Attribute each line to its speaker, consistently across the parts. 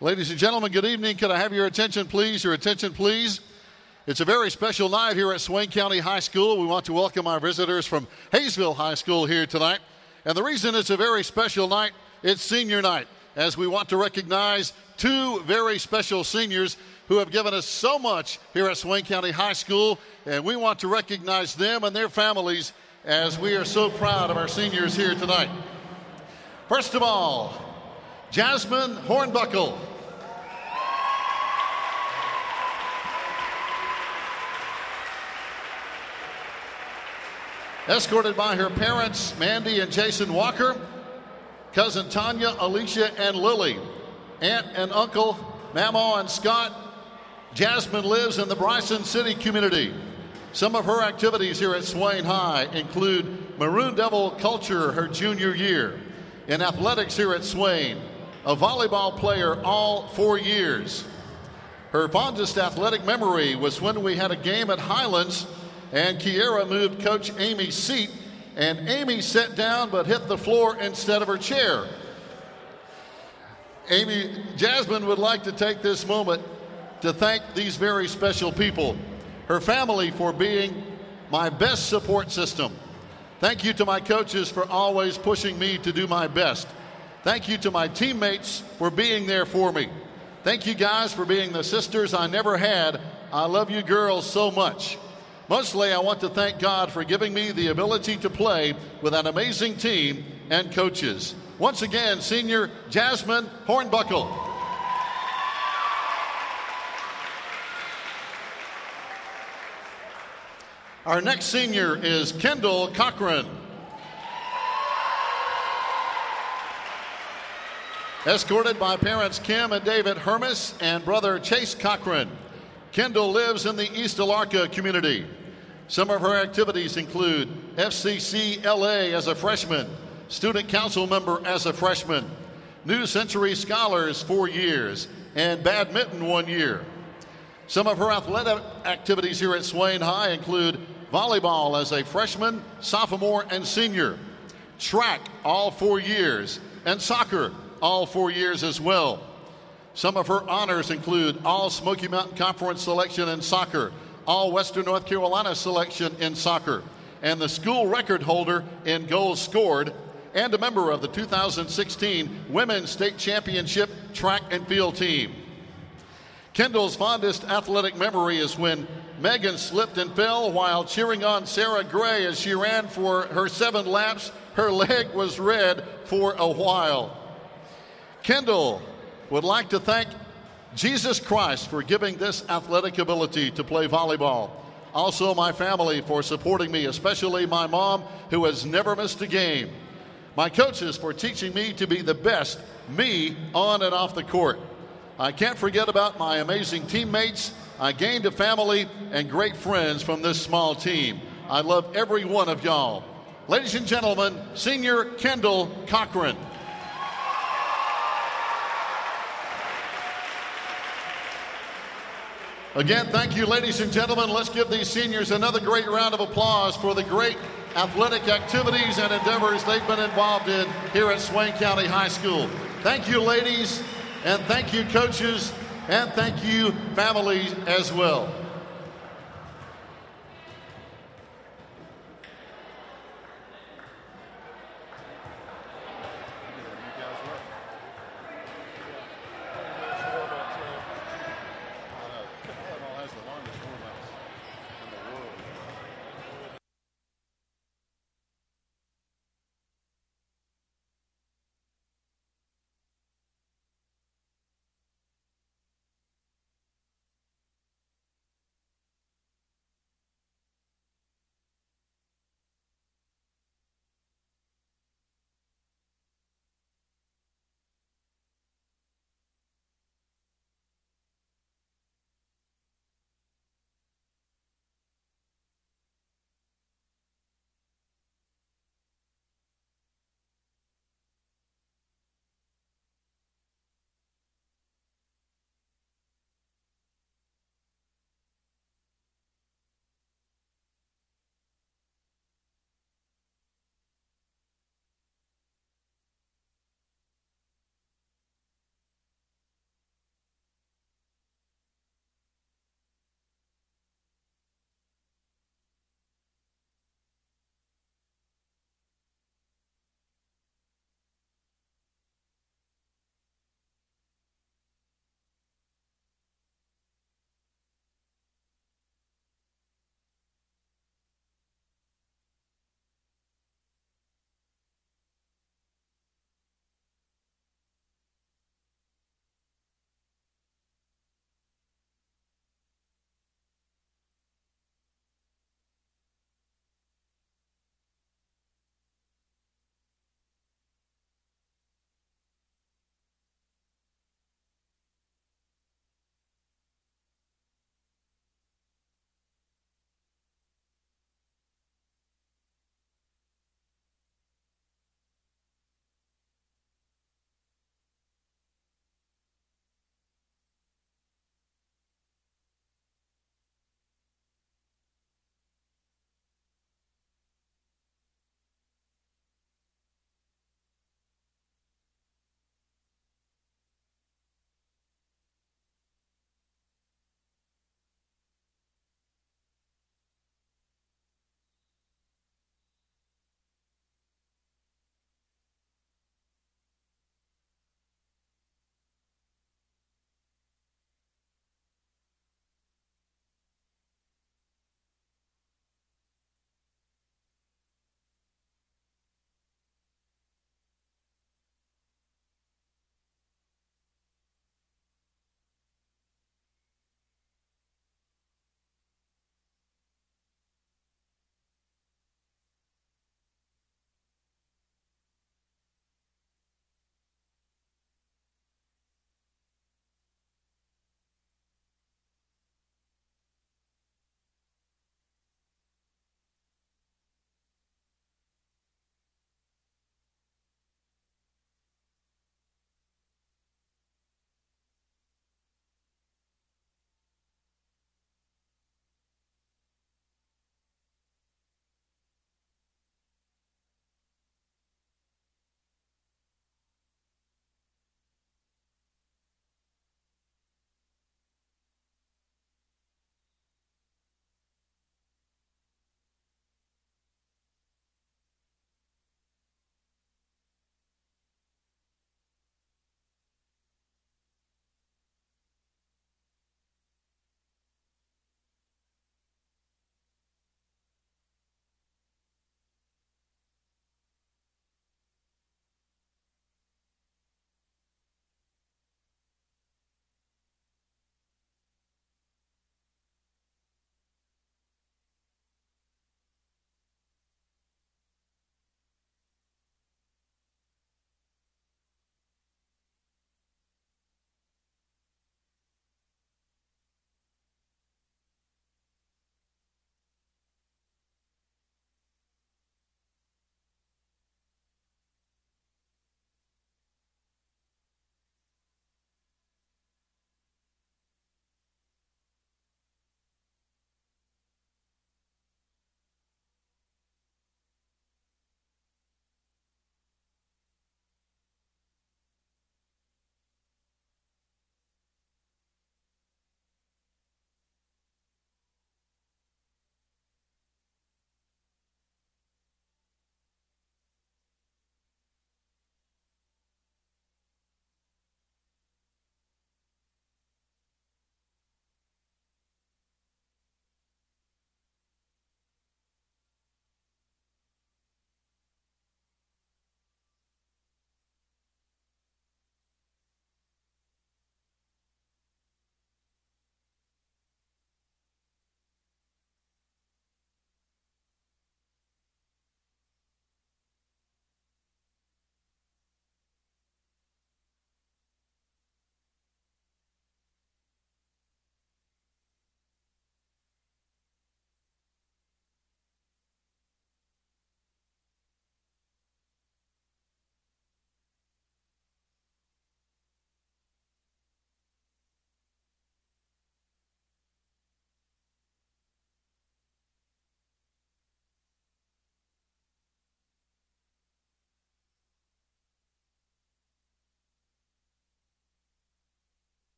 Speaker 1: Ladies and gentlemen, good evening. Could I have your attention, please? Your attention, please. It's a very special night here at Swain County High School. We want to welcome our visitors from Hayesville High School here tonight. And the reason it's a very special night, it's senior night, as we want to recognize two very special seniors who have given us so much here at Swain County High School. And we want to recognize them and their families as we are so proud of our seniors here tonight. First of all, Jasmine Hornbuckle. Escorted by her parents, Mandy and Jason Walker, cousin Tanya, Alicia, and Lily, aunt and uncle, Mamaw and Scott. Jasmine lives in the Bryson City community. Some of her activities here at Swain High include Maroon Devil culture her junior year, in athletics here at Swain, a volleyball player all 4 years. Her fondest athletic memory was when we had a game at Highlands and Kiera moved Coach Amy's seat, and Amy sat down but hit the floor instead of her chair. Jasmine would like to take this moment to thank these very special people, her family for being my best support system. Thank you to my coaches for always pushing me to do my best. Thank you to my teammates for being there for me. Thank you guys for being the sisters I never had. I love you girls so much. Mostly, I want to thank God for giving me the ability to play with an amazing team and coaches. Once again, senior Jasmine Hornbuckle. Our next senior is Kendall Cochran. Escorted by parents Kim and David Hermes and brother Chase Cochran. Kendall lives in the East Alarka community. Some of her activities include FCC LA as a freshman, student council member as a freshman, New Century Scholars 4 years, and badminton 1 year. Some of her athletic activities here at Swain High include volleyball as a freshman, sophomore, and senior, track all 4 years, and soccer all 4 years as well. Some of her honors include all Smoky Mountain Conference selection in soccer, all Western North Carolina selection in soccer, and the school record holder in goals scored, and a member of the 2016 Women's State Championship track and field team. Kendall's fondest athletic memory is when Megan slipped and fell while cheering on Sarah Gray as she ran for her 7 laps. Her leg was red for a while. Kendall would like to thank Jesus Christ for giving this athletic ability to play volleyball. Also, my family for supporting me, especially my mom, who has never missed a game. My coaches for teaching me to be the best me on and off the court. I can't forget about my amazing teammates. I gained a family and great friends from this small team. I love every one of y'all. Ladies and gentlemen, senior Kendall Cochran. Again, thank you, ladies and gentlemen. Let's give these seniors another great round of applause for the great athletic activities and endeavors they've been involved in here at Swain County High School. Thank you, ladies, and thank you, coaches, and thank you, families, as well.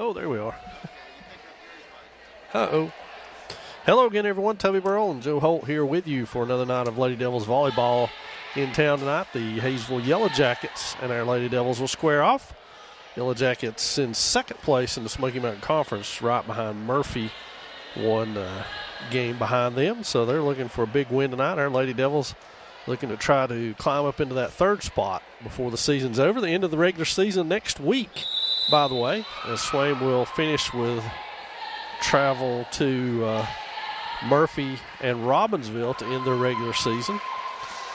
Speaker 2: Oh, there we are. Uh-oh. Hello again, everyone. Toby Burrell and Joe Holt here with you for another night of Lady Devils volleyball in town tonight. The Hayesville Yellow Jackets and our Lady Devils will square off. Yellow Jackets in second place in the Smoky Mountain Conference, right behind Murphy, one game behind them. So they're looking for a big win tonight. Our Lady Devils looking to try to climb up into that third spot before the season's over. The end of the regular season next week, by the way, as Swain will finish with travel to Murphy and Robbinsville to end their regular season.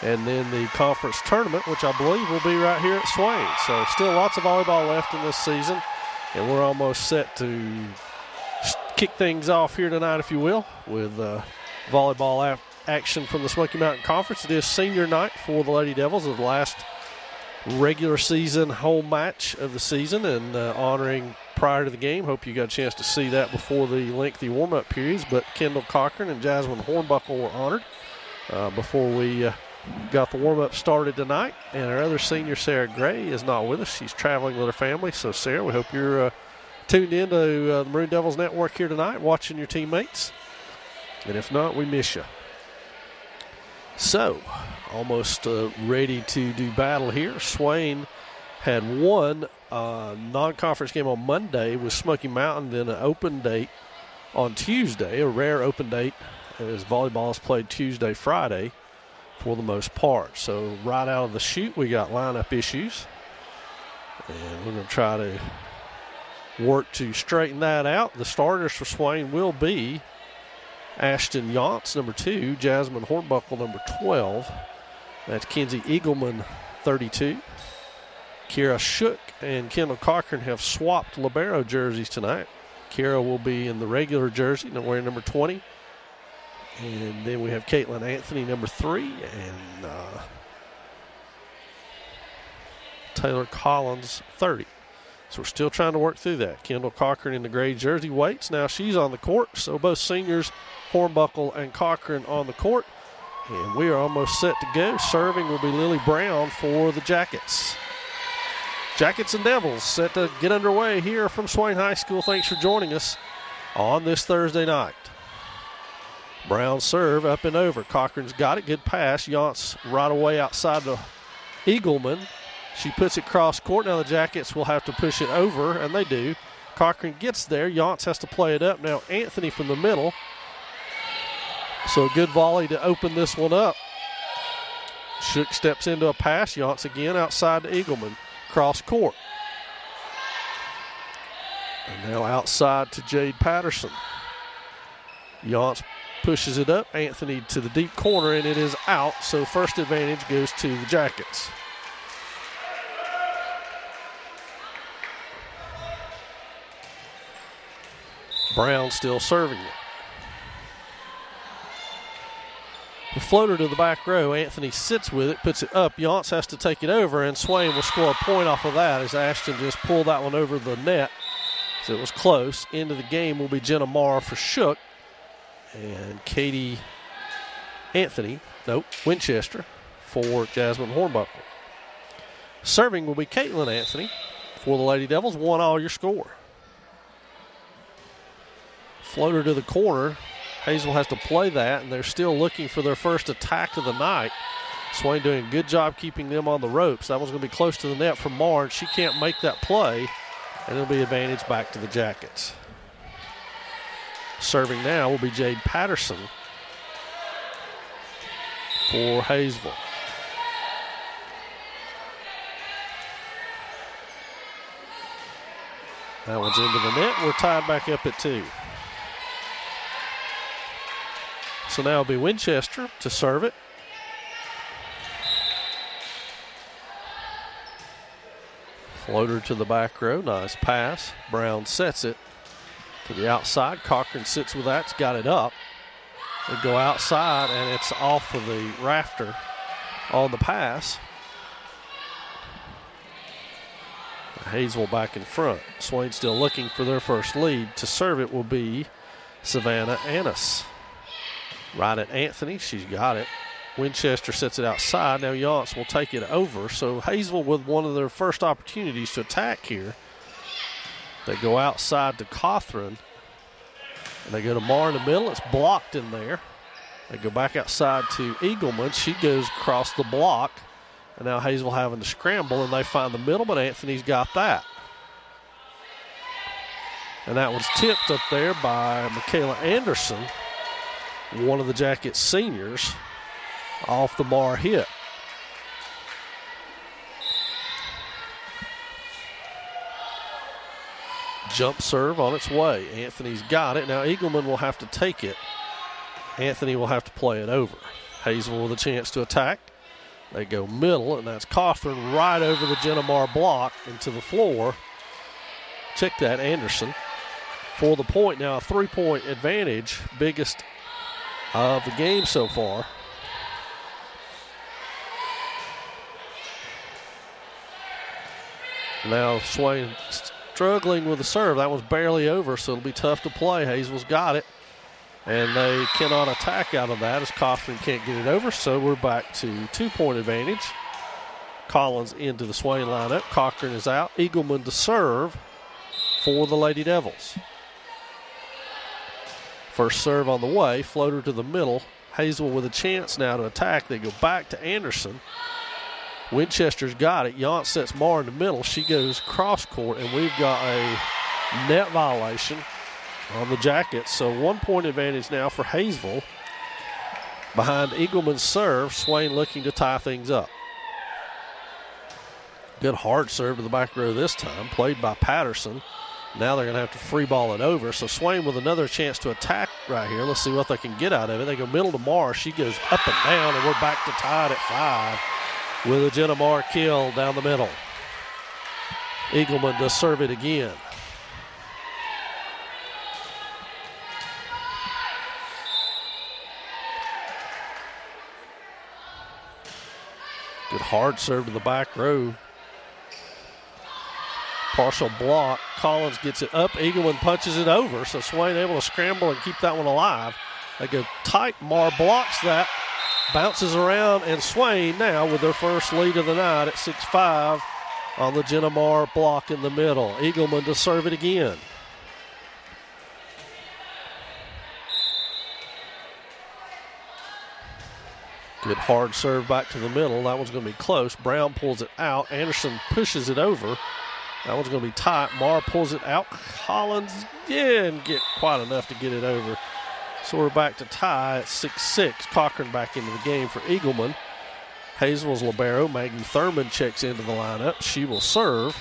Speaker 2: And then the conference tournament, which I believe will be right here at Swain. So still lots of volleyball left in this season, and we're almost set to kick things off here tonight, if you will, with volleyball action from the Smoky Mountain Conference. It is senior night for the Lady Devils, of the last regular season home match of the season, and honoring prior to the game. Hope you got a chance to see that before the lengthy warm-up periods, but Kendall Cochran and Jasmine Hornbuckle were honored before we got the warm-up started tonight. And our other senior, Sarah Gray, is not with us. She's traveling with her family. So, Sarah, we hope you're tuned in to the Maroon Devils Network here tonight, watching your teammates. And if not, we miss you. So, almost ready to do battle here. Swain had one non-conference game on Monday with Smoky Mountain, then an open date on Tuesday, a rare open date, as volleyball is played Tuesday, Friday, for the most part. So right out of the chute, we got lineup issues, and we're going to try to work to straighten that out. The starters for Swain will be Ashton Yance, number 2, Jasmine Hornbuckle, number 12. That's Kenzie Eagleman, 32. Kira Shook and Kendall Cochran have swapped libero jerseys tonight. Kira will be in the regular jersey, wearing number 20. And then we have Caitlin Anthony, number 3, and Taylor Collins, 30. So we're still trying to work through that. Kendall Cochran in the gray jersey waits. Now she's on the court. So both seniors, Hornbuckle and Cochran, on the court. And we are almost set to go. Serving will be Lily Brown for the Jackets. Jackets and Devils set to get underway here from Swain High School. Thanks for joining us on this Thursday night. Brown serve up and over. Cochran's got it. Good pass. Yance right away outside the Eagleman. She puts it cross court. Now the Jackets will have to push it over, and they do. Cochran gets there. Yance has to play it up. Now Anthony from the middle. So a good volley to open this one up. Shook steps into a pass. Yance again outside the Eagleman. Cross court. And now outside to Jade Patterson. Yance pushes it up. Anthony to the deep corner, and it is out. So first advantage goes to the Jackets. Brown still serving it. The floater to the back row. Anthony sits with it, puts it up. Yance has to take it over, and Swain will score a point off of that as Ashton just pulled that one over the net. So it was close. Into the game will be Jenna Marr for Shook. And Katie Winchester for Jasmine Hornbuckle. Serving will be Caitlin Anthony for the Lady Devils. 1-all your score. Floater to the corner. Hayesville has to play that, and they're still looking for their first attack of the night. Swain doing a good job keeping them on the ropes. That one's going to be close to the net for Marr, and she can't make that play, and it'll be advantage back to the Jackets. Serving now will be Jade Patterson for Hayesville. That one's into the net. We're tied back up at 2. So now it'll be Winchester to serve it. Floater to the back row. Nice pass. Brown sets it to the outside. Cochran sits with that. It's got it up. They go outside, and it's off of the rafter on the pass. Hayesville back in front. Swain still looking for their first lead. To serve it will be Savannah Annis. Right at Anthony. She's got it. Winchester sets it outside. Now Yance will take it over. So Hayesville with one of their first opportunities to attack here. They go outside to Cawthron. And they go to Marr in the middle. It's blocked in there. They go back outside to Eagleman. She goes across the block. And now Hayesville having to scramble, and they find the middle, but Anthony's got that. And that was tipped up there by Michaela Anderson, one of the Jackets seniors, off the Marr hit. Jump serve on its way. Anthony's got it. Now Eagleman will have to take it. Anthony will have to play it over. Hayesville with a chance to attack. They go middle, and that's Cawthron right over the Jenna Marr block into the floor. Check that, Anderson. For the point now, a 3-point advantage, biggest of the game so far. Now Swain struggling with the serve. That was barely over, so it'll be tough to play. Hayesville's got it, and they cannot attack out of that as Cawthron can't get it over, so we're back to 2-point advantage. Collins into the Swain lineup. Cochran is out. Eagleman to serve for the Lady Devils. First serve on the way, floater to the middle. Hayesville with a chance now to attack. They go back to Anderson. Winchester's got it. Yant sets Marr in the middle. She goes cross court, and we've got a net violation on the Jackets. So 1-point advantage now for Hayesville. Behind Eagleman's serve, Swain looking to tie things up. Good hard serve to the back row this time, played by Patterson. Now they're going to have to free ball it over. So Swain with another chance to attack right here. Let's see what they can get out of it. They go middle to Marr. She goes up and down, and we're back to tied at 5 with a Jenna Marr kill down the middle. Eagleman to serve it again. Good hard serve to the back row. Partial block. Collins gets it up. Eagleman punches it over. So Swain able to scramble and keep that one alive. They go tight. Marr blocks that. Bounces around. And Swain now with their first lead of the night at 6-5 on the Jenna Marr block in the middle. Eagleman to serve it again. Good hard serve back to the middle. That one's going to be close. Brown pulls it out. Anderson pushes it over. That one's going to be tight. Marr pulls it out. Collins didn't get quite enough to get it over. So we're back to tie at 6-6. Cochran back into the game for Eagleman. Hayesville's libero, Maggie Thurman, checks into the lineup. She will serve.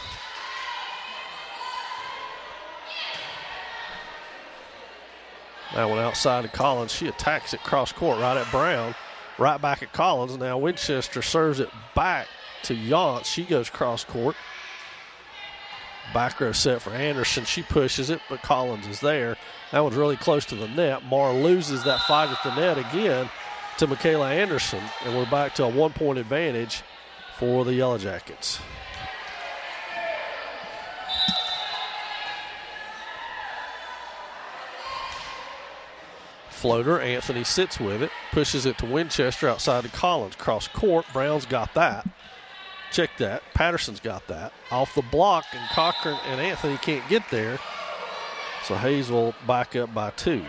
Speaker 2: That one outside of Collins. She attacks it cross court right at Brown. Right back at Collins. Now Winchester serves it back to Yance. She goes cross court. Back row set for Anderson. She pushes it, but Collins is there. That one's really close to the net. Marr loses that fight at the net again to Michaela Anderson, and we're back to a 1-point advantage for the Yellow Jackets. Floater. Anthony sits with it, pushes it to Winchester outside of Collins. Cross court. Brown's got that. Check that. Patterson's got that. Off the block, and Cochran and Anthony can't get there. So Hayesville back up by 2.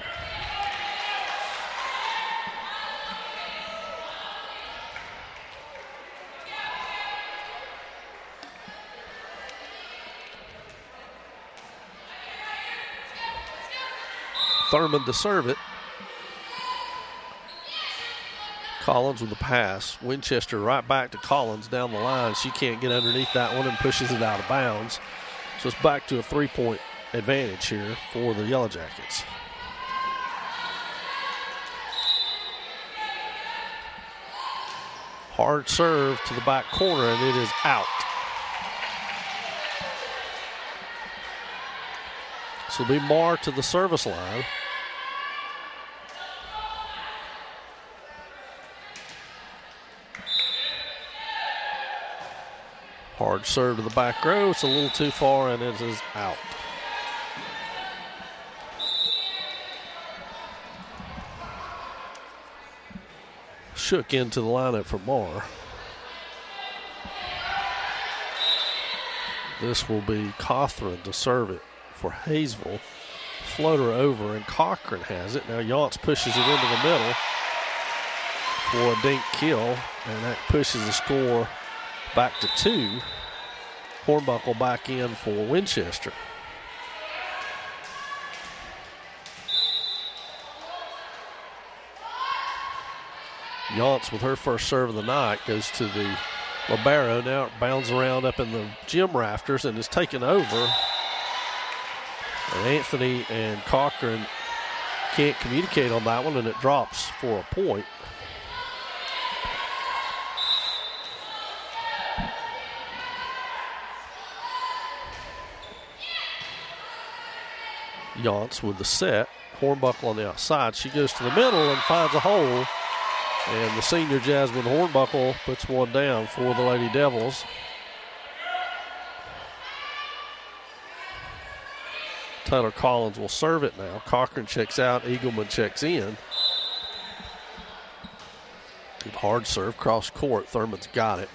Speaker 2: Thurman to serve it. Collins with the pass. Winchester right back to Collins down the line. She can't get underneath that one and pushes it out of bounds. So it's back to a 3-point advantage here for the Yellow Jackets. Hard serve to the back corner, and it is out. So it'll be Marr to the service line. Hard serve to the back row. It's a little too far, and it is out. Shook into the lineup for Marr. This will be Cawthron to serve it for Hayesville. Floater over, and Cochran has it. Now Yance pushes it into the middle for a dink kill, and that pushes the score back to 2. Hornbuckle back in for Winchester. Yance with her first serve of the night goes to the libero. Now it bounds around up in the gym rafters and is taken over. And Anthony and Cochran can't communicate on that one, and it drops for a point. Yance with the set. Hornbuckle on the outside. She goes to the middle and finds a hole. And the senior Jasmine Hornbuckle puts one down for the Lady Devils. Tyler Collins will serve it now. Cochran checks out. Eagleman checks in. Good hard serve. Cross court. Thurman's got it.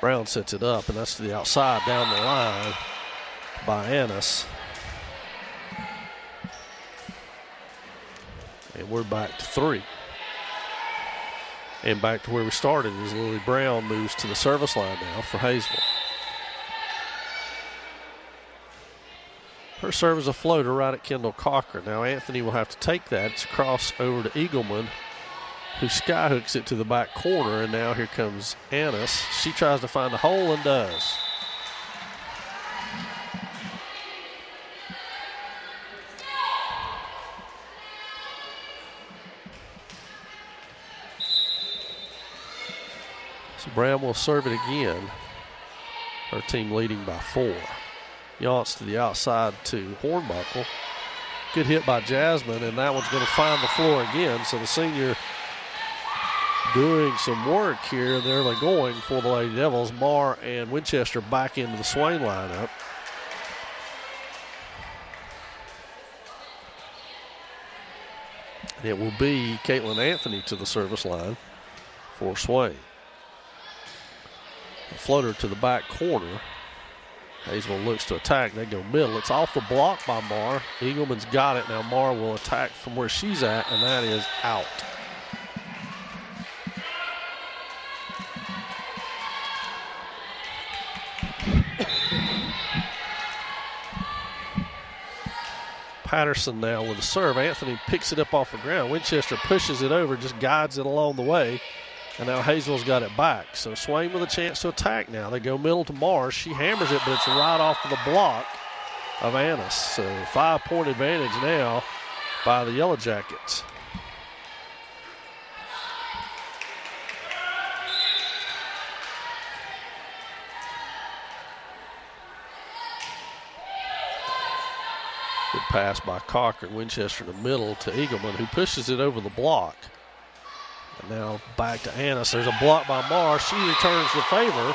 Speaker 2: Brown sets it up, and that's to the outside down the line by Annis. And we're back to 3. And back to where we started as Lily Brown moves to the service line now for Hayesville. Her serve is a floater right at Kendall Cochran. Now Anthony will have to take that. It's a cross over to Eagleman, who skyhooks it to the back corner, and now here comes Annis. She tries to find a hole and does. So Brown will serve it again. Her team leading by 4. Yance to the outside to Hornbuckle. Good hit by Jasmine, and that one's going to find the floor again. So the senior doing some work here. There they're going for the Lady Devils. Marr and Winchester back into the Swain lineup. And it will be Caitlin Anthony to the service line for Swain. A floater to the back corner. Hayesville looks to attack. They go middle. It's off the block by Marr. Eagleman's got it. Now Marr will attack from where she's at, and that is out. Patterson now with a serve. Anthony picks it up off the ground. Winchester pushes it over, just guides it along the way. And now Hayesville's got it back. So Swain with a chance to attack now. They go middle to Marr. She hammers it, but it's right off of the block of Annis. So 5-point advantage now by the Yellow Jackets. Good pass by Cochran. Winchester in the middle to Eagleman, who pushes it over the block. And now back to Annis. There's a block by Marr. She returns the favor.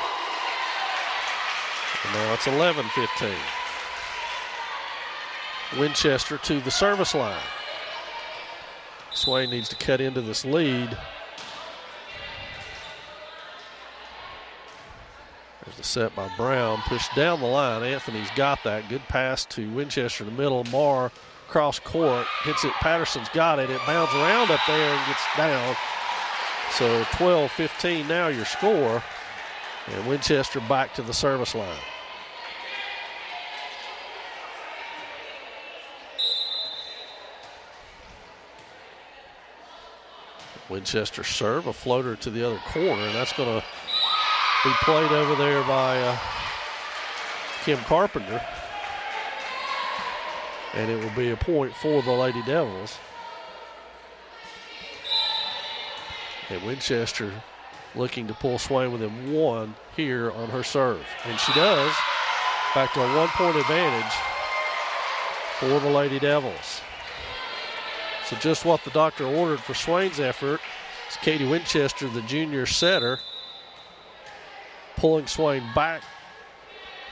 Speaker 2: And now it's 11-15. Winchester to the service line. Swain needs to cut into this lead. There's the set by Brown. Pushed down the line. Anthony's got that. Good pass to Winchester in the middle. Marr cross court. Hits it. Patterson's got it. It bounces around up there and gets down. So 12-15 now your score. And Winchester back to the service line. Winchester serve, a floater to the other corner, and that's going to be played over there by Kim Carpenter. And it will be a point for the Lady Devils. And Winchester looking to pull Swain within 1 here on her serve. And she does. Back to a 1-point advantage for the Lady Devils. So just what the doctor ordered for Swain's effort. It's Katie Winchester, the junior setter, pulling Swain back.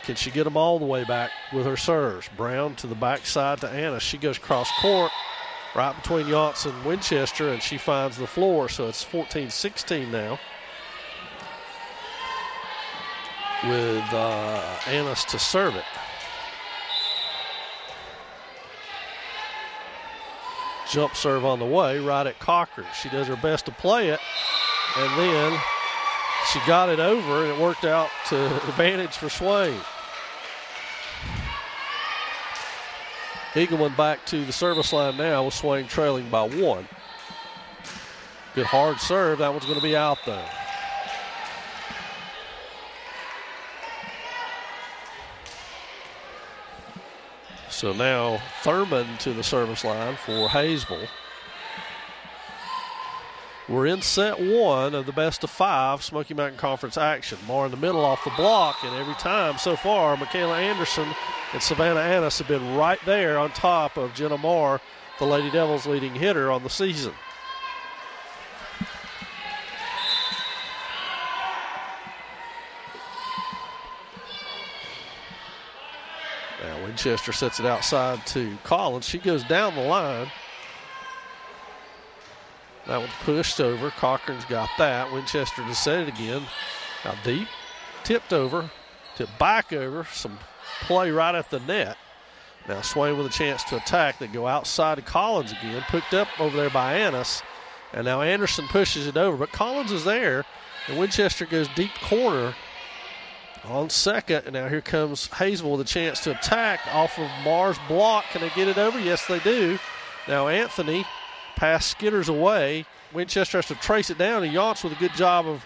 Speaker 2: Can she get them all the way back with her serves? Brown to the backside to Anna. She goes cross court. Right between Yance and Winchester, and she finds the floor, so it's 14-16 now. With Annis to serve it. jump serve on the way right at Cochran. She does her best to play it, and then she got it over, and it worked out to advantage for Swain. Eagleman back to the service line now with Swain trailing by 1. Good hard serve. That one's going to be out though. So now Thurman to the service line for Hayesville. We're in set 1 of the best of 5 Smoky Mountain Conference action. More in the middle off the block, and every time so far, Michaela Anderson and Savannah Annis have been right there on top of Jenna Marr, the Lady Devils' leading hitter on the season. Now Winchester sets it outside to Collins. She goes down the line. That one's pushed over. Cochran's got that. Winchester to set it again. Now deep. Tipped over. Tipped back over. Some play right at the net. Now Swain with a chance to attack. They go outside to Collins again. Picked up over there by Annis. And now Anderson pushes it over. But Collins is there. And Winchester goes deep corner on second. And now here comes Hayesville with a chance to attack off of Marr's block. Can they get it over? Yes, they do. Now Anthony. Pass skitters away. Winchester has to trace it down, and Yance with a good job of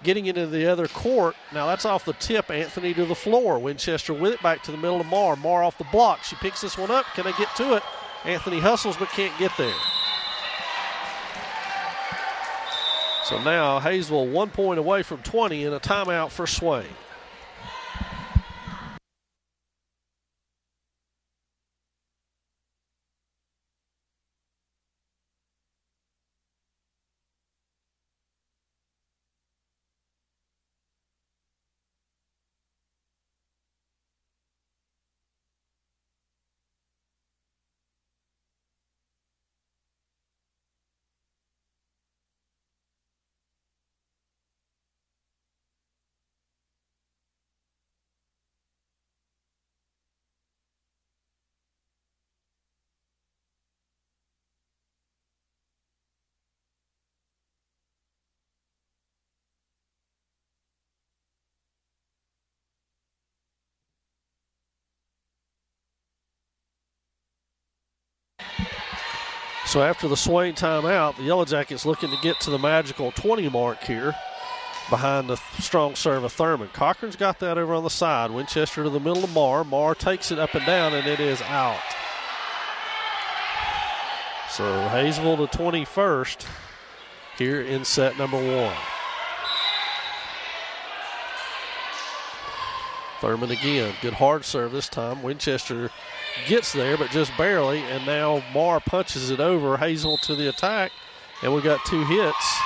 Speaker 2: getting into the other court. Now that's off the tip. Anthony to the floor. Winchester with it back to the middle of Marr. Marr off the block. She picks this one up. Can they get to it? Anthony hustles but can't get there. So now Hayesville 1 point away from 20 and a timeout for Swain. So after the Swain timeout, the Yellow Jackets looking to get to the magical 20 mark here behind the strong serve of Thurman. Cochran's got that over on the side. Winchester to the middle of Marr. Marr takes it up and down, and it is out. So Hayesville to 21st here in set number 1. Thurman again. Good hard serve this time. Winchester gets there, but just barely, and now Marr punches it over. Hayesville to the attack, and we got 2 hits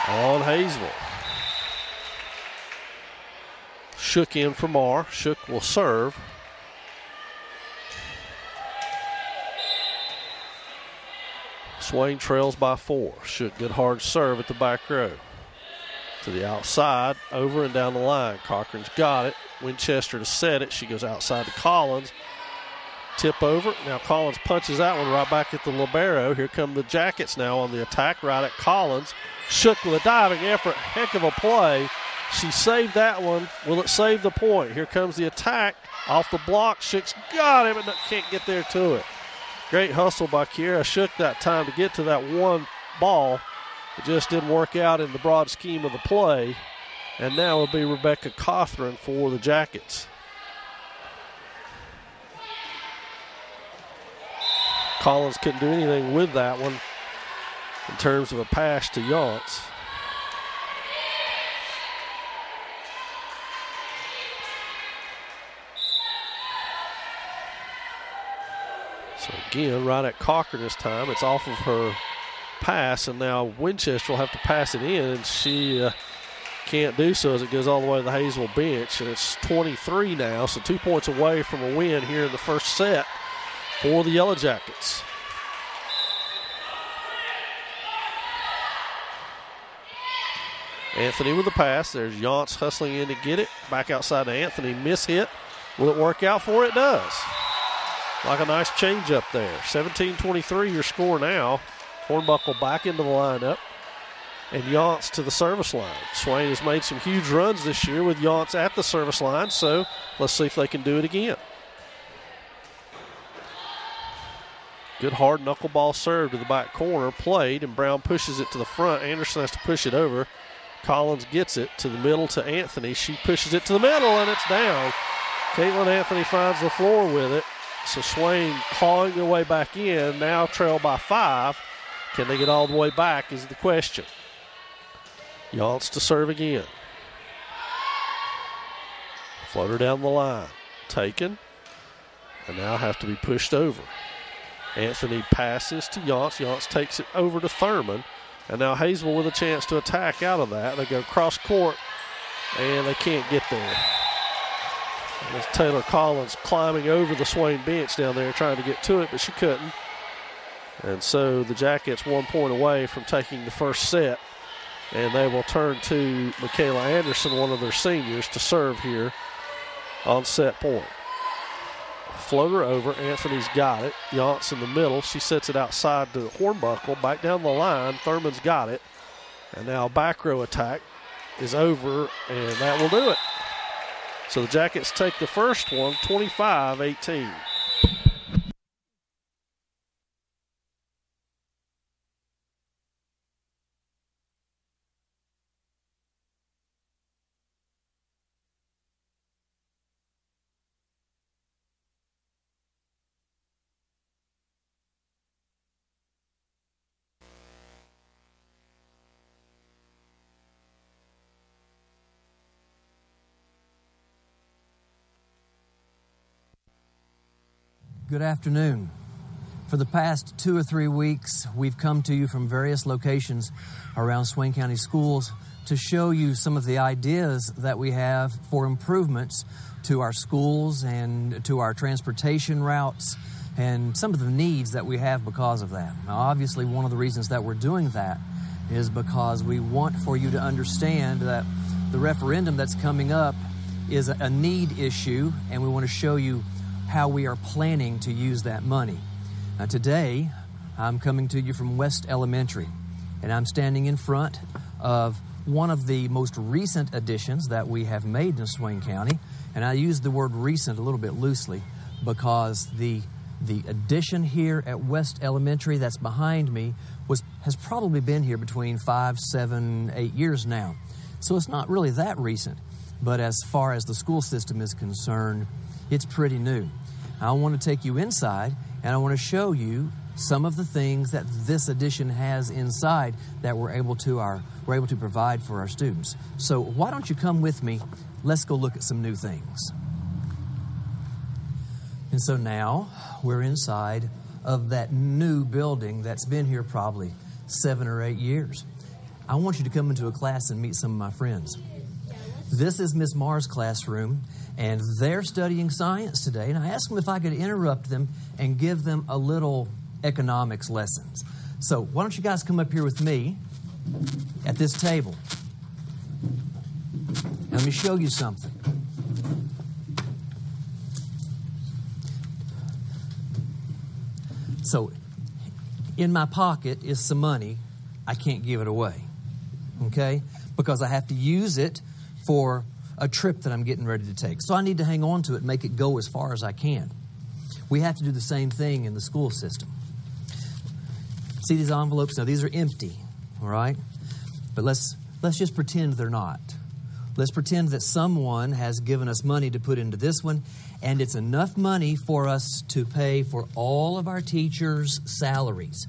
Speaker 2: on Hayesville. Shook in for Marr. Shook will serve. Swain trails by 4. Shook good hard serve at the back row. To the outside, over and down the line. Cochran's got it. Winchester to set it. She goes outside to Collins. Tip over. Now Collins punches that one right back at the libero. Here come the Jackets now on the attack right at Collins. Shook with a diving effort. Heck of a play. She saved that one. Will it save the point? Here comes the attack. Off the block. Shook's got it, but can't get there to it. Great hustle by Kiera Shook that time to get to that one ball. It just didn't work out in the broad scheme of the play. And now it'll be Rebecca Cothran for the Jackets. Collins couldn't do anything with that one in terms of a pass to Yance. So again, right at Cochran this time. It's off of her pass, and now Winchester will have to pass it in, and she can't do so as it goes all the way to the Hayesville bench. And it's 23 now, so 2 points away from a win here in the first set for the Yellow Jackets. Anthony with the pass. There's Yance hustling in to get it. Back outside to Anthony. Miss hit. Will it work out for her? It does. Like a nice change up there. 17-23 your score now. Hornbuckle back into the lineup. And Yance to the service line. Swain has made some huge runs this year with Yance at the service line, so let's see if they can do it again. Good hard knuckleball serve to the back corner. Played, and Brown pushes it to the front. Anderson has to push it over. Collins gets it to the middle to Anthony. She pushes it to the middle, and it's down. Caitlin Anthony finds the floor with it. So Swain clawing their way back in, now trailed by 5. Can they get all the way back is the question. Yance to serve again. Floater down the line. Taken. And now have to be pushed over. Anthony passes to Yance. Yance takes it over to Thurman. And now Hayesville with a chance to attack out of that. They go cross court, and they can't get there. And it's Taylor Collins climbing over the Swain bench down there trying to get to it, but she couldn't. And so the Jackets 1 point away from taking the first set. And they will turn to Michaela Anderson, one of their seniors, to serve here on set point. Floater over. Anthony's got it. Yance in the middle. She sets it outside to Hornbuckle. Back down the line. Thurman's got it. And now a back row attack is over, and that will do it. So the Jackets take the first one, 25-18.
Speaker 3: Good afternoon. For the past 2 or 3 weeks, we've come to you from various locations around Swain County schools to show you some of the ideas that we have for improvements to our schools and to our transportation routes and some of the needs that we have because of that. Now, obviously, one of the reasons that we're doing that is because we want for you to understand that the referendum that's coming up is a need issue, and we want to show you how we are planning to use that money. Now today, I'm coming to you from West Elementary, and I'm standing in front of one of the most recent additions that we have made in Swain County, and I use the word recent a little bit loosely because the addition here at West Elementary that's behind me has probably been here between 5, 7, 8 years now. So it's not really that recent, but as far as the school system is concerned, it's pretty new. I want to take you inside, and I want to show you some of the things that this addition has inside that we're able to provide for our students. So why don't you come with me? Let's go look at some new things. And so now we're inside of that new building that's been here probably 7 or 8 years. I want you to come into a class and meet some of my friends. This is Miss Marr's classroom, and they're studying science today. And I asked them if I could interrupt them and give them a little economics lessons. So why don't you guys come up here with me at this table. And let me show you something. So in my pocket is some money. I can't give it away, okay? Because I have to use it for a trip that I'm getting ready to take. So I need to hang on to it and make it go as far as I can. We have to do the same thing in the school system. See these envelopes? Now, these are empty, all right? But let's just pretend they're not. Let's pretend that someone has given us money to put into this one, and it's enough money for us to pay for all of our teachers' salaries.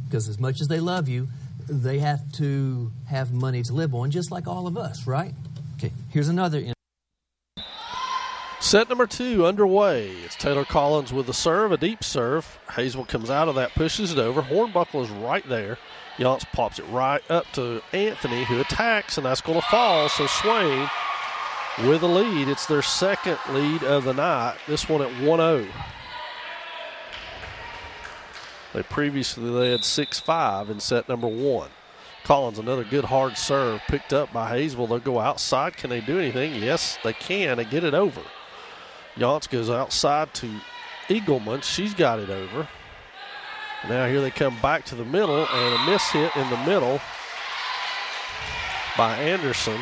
Speaker 3: Because as much as they love you, they have to have money to live on, just like all of us, right? Okay, here's another.
Speaker 2: Set number 2 underway. It's Taylor Collins with the serve, a deep serve. Hayesville comes out of that, pushes it over. Hornbuckle is right there. Yance pops it right up to Anthony, who attacks, and that's going to fall. So Swain with a lead. It's their second lead of the night. This one at 1-0. They previously led 6-5 in set number 1. Collins, another good hard serve picked up by Hayesville. They'll go outside. Can they do anything? Yes, they can. They get it over. Yance goes outside to Eagleman. She's got it over. Now here they come back to the middle, and a miss hit in the middle by Anderson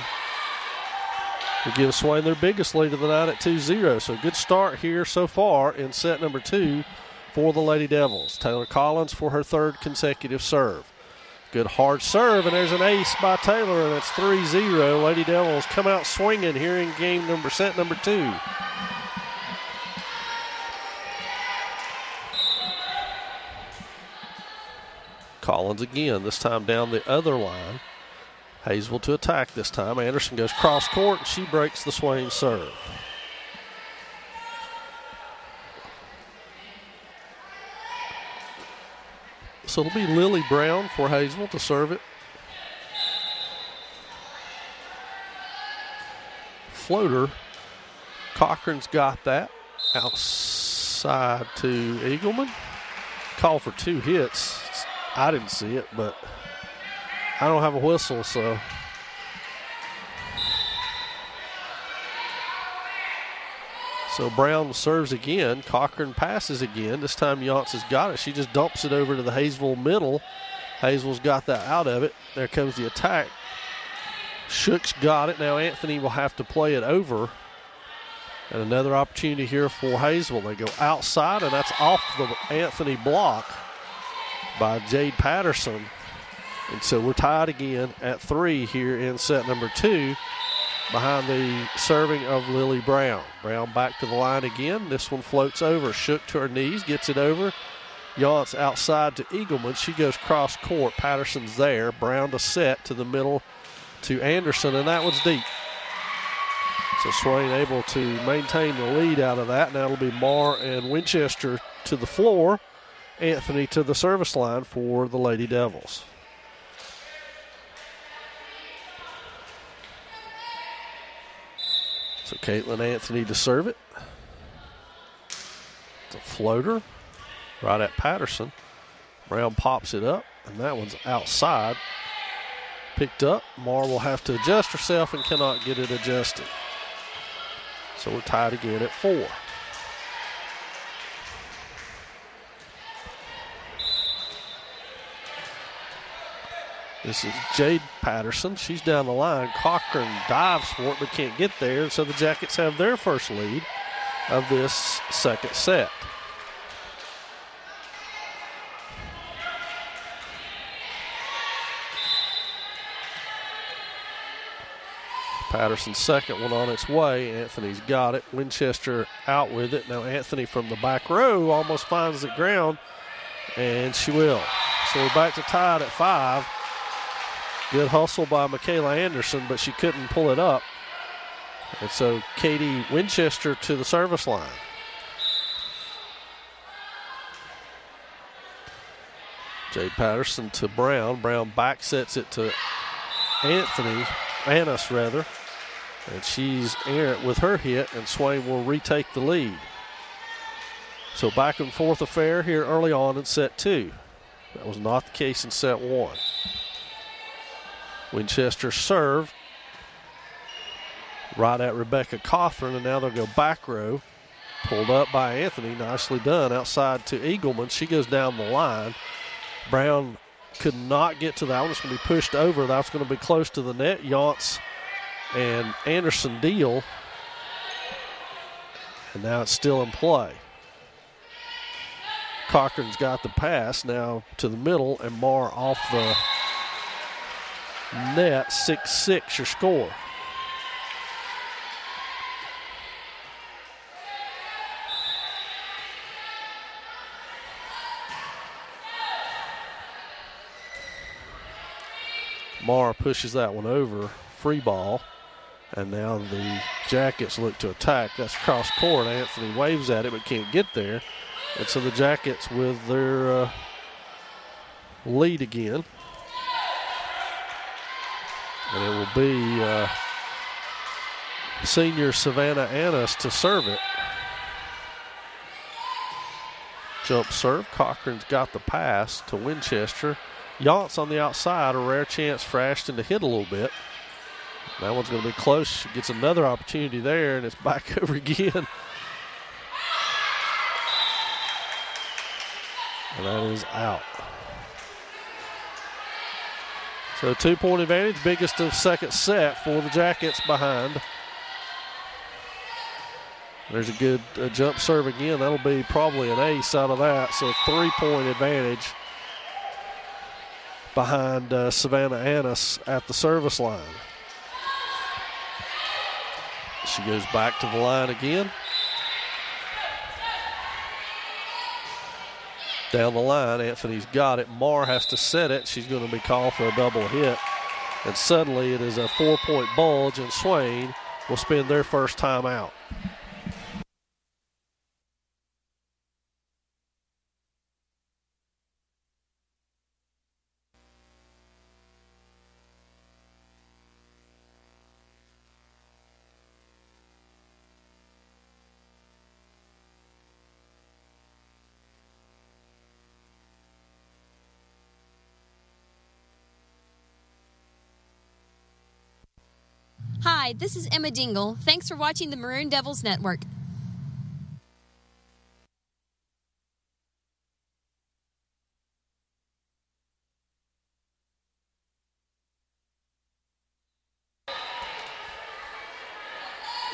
Speaker 2: to give Swain their biggest lead of the night at 2-0. So good start here so far in set number 2 for the Lady Devils. Taylor Collins for her 3rd consecutive serve. Good hard serve, and there's an ace by Taylor, and it's 3-0. Lady Devils come out swinging here in set number 2. Collins again, this time down the other line. Hayesville to attack this time. Anderson goes cross court, and she breaks the Swain serve. So it'll be Lily Brown for Hayesville to serve it. Floater. Cochran's got that. Outside to Eagleman. Call for 2 hits. I didn't see it, but I don't have a whistle, so. So Brown serves again. Cochran passes again. This time Yance has got it. She just dumps it over to the Hayesville middle. Hayesville's got that out of it. There comes the attack. Shook's got it. Now Anthony will have to play it over. And another opportunity here for Hayesville. They go outside, and that's off the Anthony block by Jade Patterson. And so we're tied again at 3 here in set number 2 behind the serving of Lily Brown. Brown back to the line again. This one floats over. Shook to her knees, gets it over. Yance outside to Eagleman. She goes cross court. Patterson's there. Brown to set to the middle to Anderson, and that one's deep. So Swain able to maintain the lead out of that. Now it'll be Marr and Winchester to the floor. Anthony to the service line for the Lady Devils. So Caitlin Anthony to serve it. It's a floater right at Patterson. Brown pops it up, and that one's outside. Picked up. Marr will have to adjust herself and cannot get it adjusted. So we're tied again at 4. This is Jade Patterson. She's down the line. Cochran dives for it but can't get there. And so the Jackets have their first lead of this second set. Patterson's second one on its way. Anthony's got it. Winchester out with it. Now Anthony from the back row almost finds the ground, and she will. So we're back to tied at 5. Good hustle by Michaela Anderson, but she couldn't pull it up. And so Katie Winchester to the service line. Jade Patterson to Brown. Brown back sets it to Annis rather. And she's errant with her hit, and Swain will retake the lead. So back and forth affair here early on in set 2. That was not the case in set 1. Winchester serve right at Rebecca Cothran, and now they'll go back row. Pulled up by Anthony, nicely done. Outside to Eagleman. She goes down the line. Brown could not get to that one. It's going to be pushed over. That's going to be close to the net. Yance and Anderson deal. And now it's still in play. Cochran's got the pass now to the middle, and Marr off the net. 6-6 your score. Marr pushes that one over. Free ball. And now the Jackets look to attack. That's cross court. Anthony waves at it but can't get there. And so the Jackets with their lead again. And it will be senior Savannah Annis to serve it. Jump serve. Cochran's got the pass to Winchester. Yance on the outside, a rare chance for Ashton to hit a little bit. That one's going to be close. She gets another opportunity there, and it's back over again. And that is out. So 2-point advantage, biggest of second set for the Jackets behind. There's a good jump serve again. That'll be probably an ace out of that. So 3-point advantage behind Savannah Annis at the service line. She goes back to the line again. Down the line, Anthony's got it. Marr has to set it. She's going to be called for a double hit. And suddenly it is a 4-point bulge, and Swain will spend their first time out.
Speaker 4: Hi, this is Emma Dingle. Thanks for watching the Maroon Devils Network.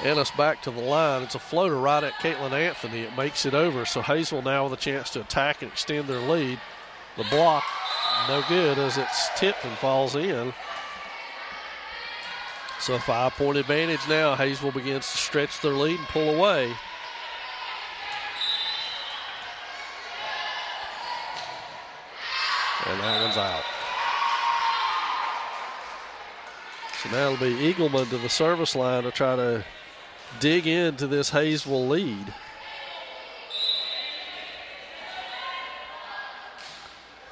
Speaker 2: Ennis back to the line. It's a floater right at Caitlin Anthony. It makes it over. So Hayesville now with a chance to attack and extend their lead. The block, no good as it's tipped and falls in. So a 5-point advantage now. Hayesville begins to stretch their lead and pull away. And that one's out. So now it'll be Eagleman to the service line to try to dig into this Hayesville lead.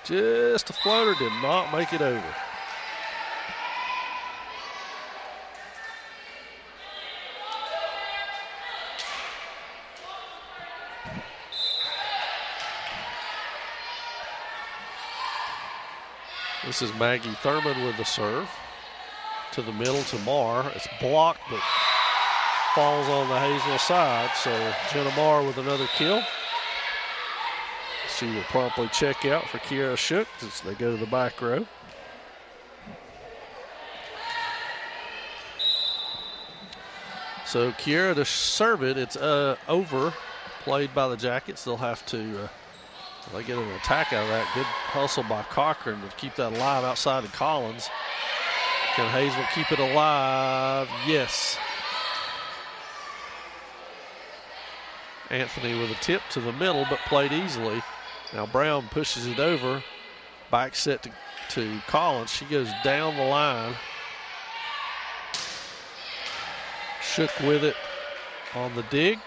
Speaker 2: Just a floater, did not make it over. This is Maggie Thurman with the serve. To the middle to Marr. It's blocked, but falls on the Hayesville side. So Jenna Marr with another kill. She will promptly check out for Kiera Shook as they go to the back row. So Kiera to serve it. It's over. Played by the Jackets. They'll have to... they get an attack out of that. Good hustle by Cochran to keep that alive outside of Collins. Can Hayesville keep it alive? Yes. Anthony with a tip to the middle, but played easily. Now Brown pushes it over. Back set to Collins. She goes down the line. Shook with it on the dig.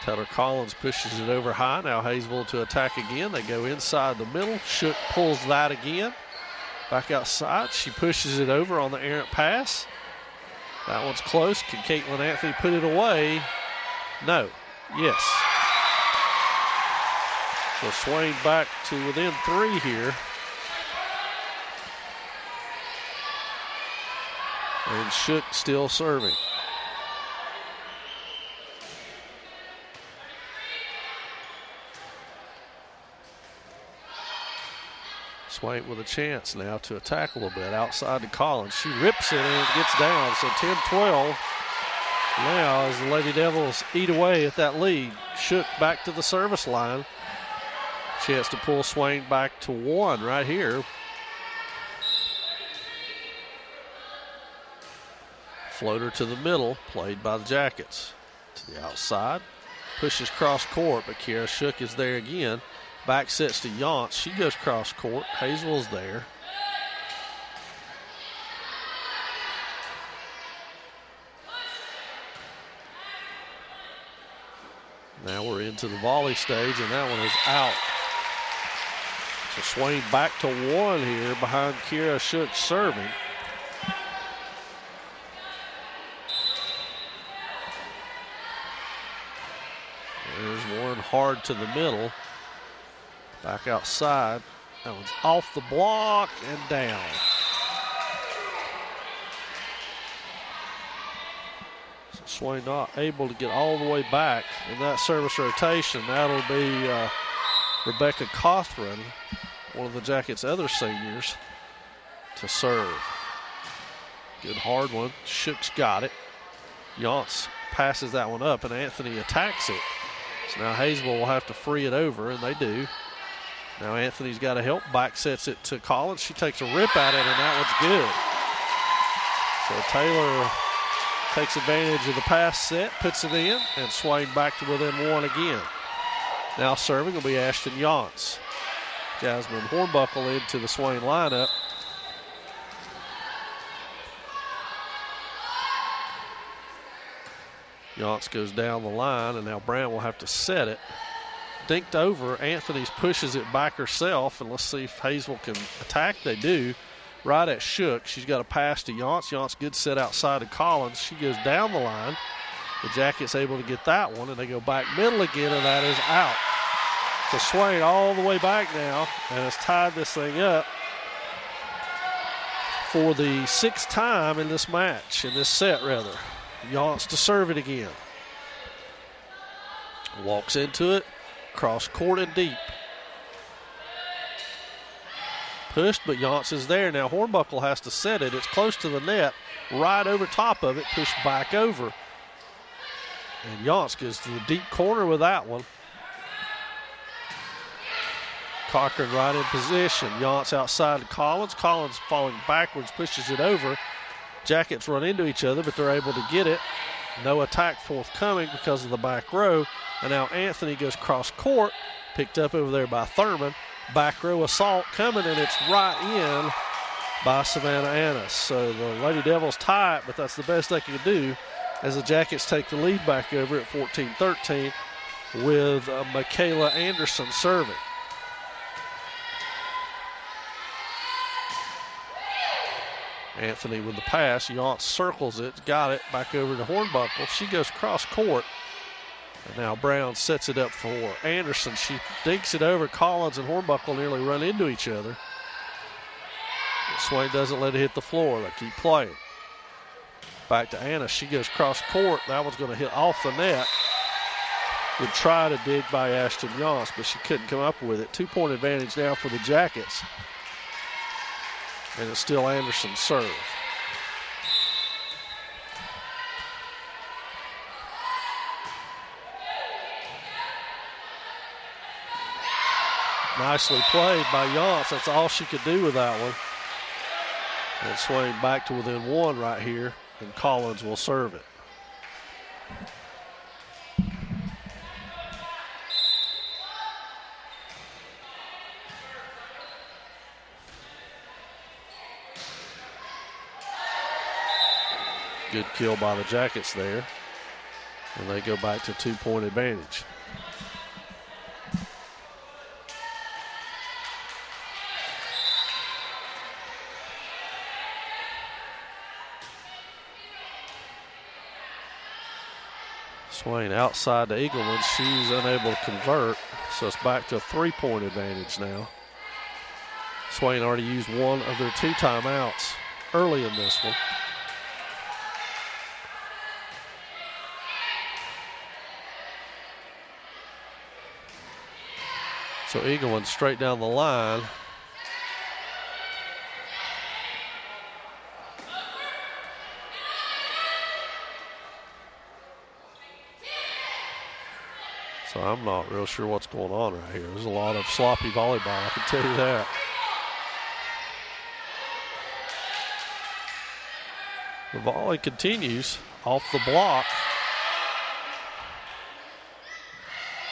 Speaker 2: Taylor Collins pushes it over high. Now Hayesville to attack again. They go inside the middle. Shook pulls that again. Back outside. She pushes it over on the errant pass. That one's close. Can Caitlin Anthony put it away? No. Yes. So Swain back to within 3 here. And Shook still serving. Swain with a chance now to attack a little bit outside to Collins. She rips it and it gets down. So 10-12 now as the Lady Devils eat away at that lead. Shook back to the service line. Chance to pull Swain back to 1 right here. Floater to the middle, played by the Jackets. To the outside, pushes cross court, but Kiera Shook is there again. Back sets to Yance. She goes cross court. Hayesville's there. Now we're into the volley stage, and that one is out. So Swain back to 1 here behind Kiera Shook serving. There's one hard to the middle. Back outside. That one's off the block and down. So Swain not able to get all the way back in that service rotation. That'll be Rebecca Cothran, one of the Jackets' other seniors, to serve. Good hard one. Shook's got it. Yance passes that one up, and Anthony attacks it. So now Hayesville will have to free it over, and they do. Now Anthony's got to help. Back sets it to Collins. She takes a rip at it, and that one's good. So Taylor takes advantage of the pass set, puts it in, and Swain back to within one again. Now serving will be Ashton Yance. Jasmine Hornbuckle into the Swain lineup. Yance goes down the line, and now Brown will have to set it. Dinked over. Anthony's pushes it back herself, and let's see if Hayesville can attack. They do. Right at Shook. She's got a pass to Yance. Yance good set outside to Collins. She goes down the line. The Jackets able to get that one, and they go back middle again, and that is out. So Swain all the way back now, and has tied this thing up for the sixth time in this match, in this set rather. Yance to serve it again. Walks into it, cross court and deep. Pushed, but Yance is there. Now Hornbuckle has to set it. It's close to the net, right over top of it, pushed back over. And Yance goes to the deep corner with that one. Cochran right in position. Yance outside to Collins. Collins falling backwards, pushes it over. Jackets run into each other, but they're able to get it. No attack forthcoming because of the back row. And now Anthony goes cross court, picked up over there by Thurman. Back row assault coming, and it's right in by Savannah Annis. So the Lady Devils tie it, but that's the best they can do as the Jackets take the lead back over at 14-13 with Michaela Anderson serving. Anthony with the pass. Yance circles it, got it, back over to Hornbuckle. She goes cross court. And now Brown sets it up for Anderson. She dinks it over. Collins and Hornbuckle nearly run into each other. But Swain doesn't let it hit the floor. They keep playing. Back to Anna. She goes cross court. That one's going to hit off the net. Would try to dig by Ashton Yance, but she couldn't come up with it. 2-point advantage now for the Jackets. And it's still Anderson's serve. Nicely played by Yance. That's all she could do with that one. And Swain back to within one right here, and Collins will serve it. Good kill by the Jackets there. And they go back to 2-point advantage. Swain outside to Eagleman. She's unable to convert, so it's back to a 3-point advantage now. Swain already used one of their 2 timeouts early in this one. So Eagleman straight down the line. So I'm not real sure what's going on right here. There's a lot of sloppy volleyball, I can tell you that. The volley continues off the block.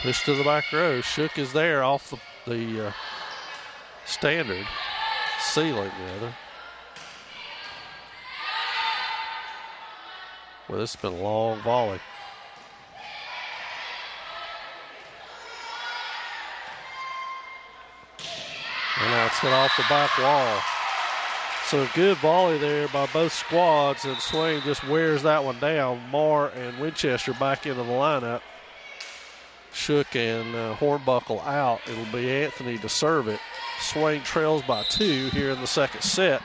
Speaker 2: Push to the back row. Shook is there off the standard ceiling, rather. Well, this has been a long volley. And now it's hit off the back wall. So a good volley there by both squads, and Swain just wears that one down. Marr and Winchester back into the lineup. Shook and Hornbuckle out. It'll be Anthony to serve it. Swain trails by 2 here in the second set.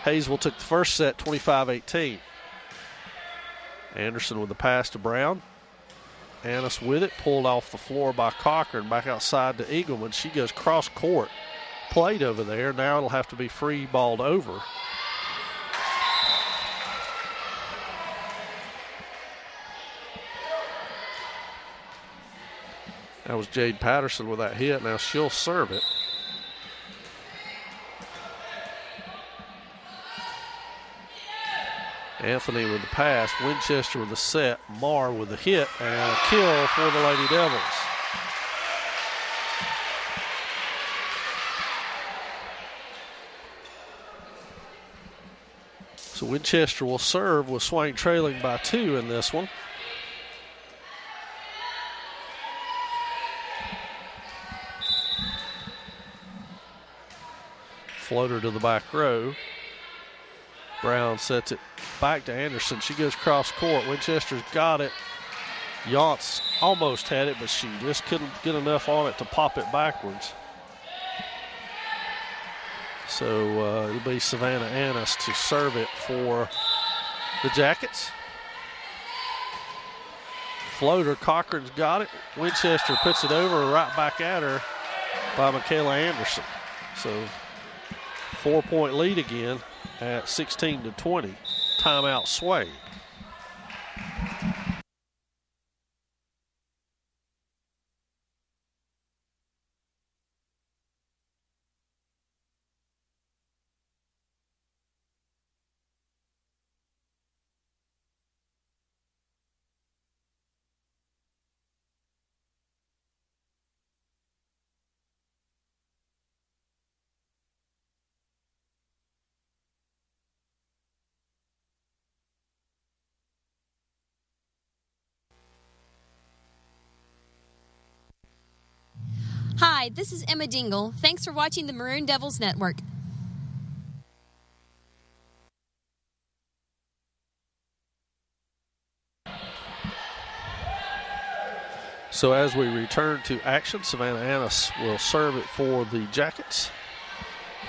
Speaker 2: Hayesville took the first set 25-18. Anderson with the pass to Brown. Annis with it, pulled off the floor by Cochran, back outside to Eagleman. She goes cross court, played over there. Now it'll have to be free balled over. That was Jade Patterson with that hit. Now she'll serve it. Anthony with the pass, Winchester with the set, Marr with the hit, and a kill for the Lady Devils. So Winchester will serve with Swain trailing by 2 in this one. Floater to the back row. Brown sets it back to Anderson. She goes cross court. Winchester's got it. Yachts almost had it, but she just couldn't get enough on it to pop it backwards. So it'll be Savannah Annis to serve it for the Jackets. Floater, Cochran's got it. Winchester puts it over, right back at her by Michaela Anderson. So 4-point lead again at 16-20. Timeout Swain.
Speaker 4: Hi, this is Emma Dingle. Thanks for watching the Maroon Devils Network.
Speaker 2: So as we return to action, Savannah Annis will serve it for the Jackets,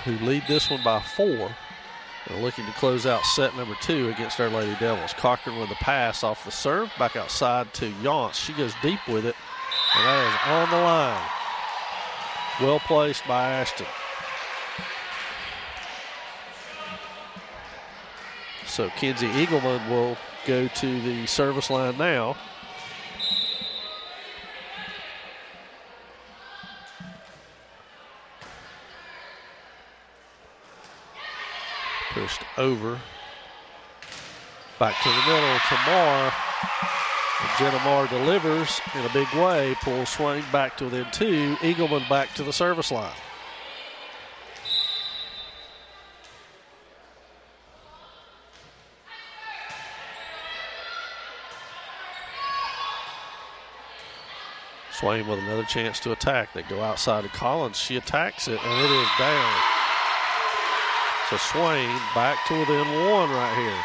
Speaker 2: who lead this one by 4. They're looking to close out set number 2 against our Lady Devils. Cochran with the pass off the serve, back outside to Yance. She goes deep with it, and that is on the line. Well placed by Ashton. So Kenzie Eagleman will go to the service line now. Pushed over. Back to the middle to Marr. Jenna Marr delivers in a big way, pulls Swain back to within 2. Eagleman back to the service line. Swain with another chance to attack. They go outside to Collins. She attacks it, and it is down. So Swain back to within 1 right here.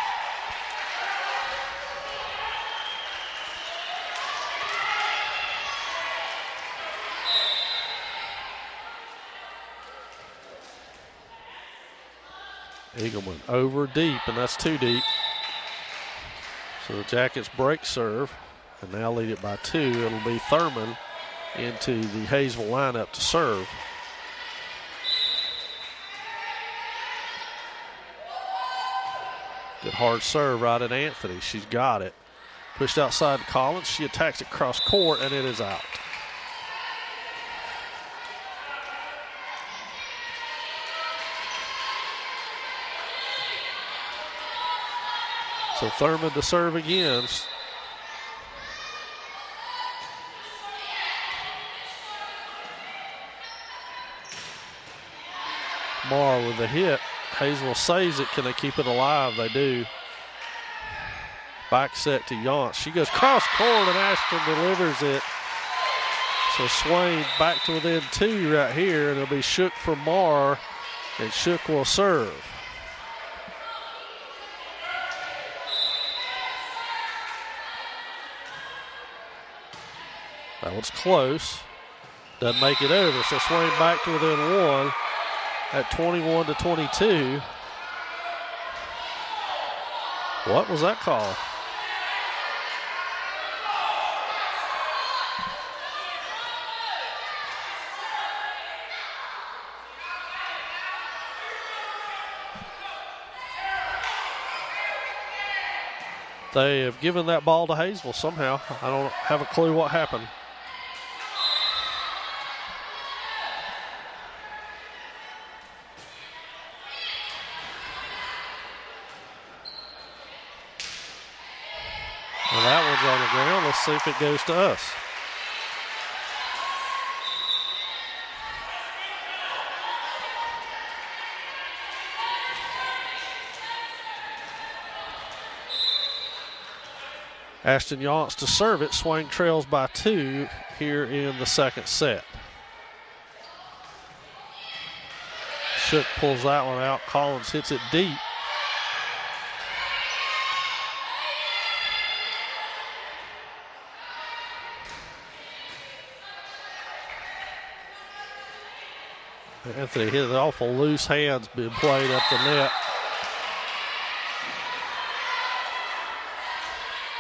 Speaker 2: Eagleman over deep, and that's too deep. So the Jackets break serve and now lead it by 2. It'll be Thurman into the Hayesville lineup to serve. Good hard serve right at Anthony. She's got it. Pushed outside to Collins. She attacks it cross court, and it is out. So Thurman to serve again. Marr with the hit. Hayesville saves it. Can they keep it alive? They do. Back set to Yance. She goes cross court, and Ashton delivers it. So Swain back to within 2 right here, and it'll be Shook for Marr, and Shook will serve. That one's close. Doesn't make it over. So Swain back to within 1 at 21-22. What was that call? They have given that ball to Hayesville somehow. I don't have a clue what happened. Well, that one's on the ground. Let's see if it goes to us. Ashton Yaunce to serve it. Swain trails by 2 here in the second set. Shook pulls that one out. Collins hits it deep. Anthony hit an awful loose hands being played up the net.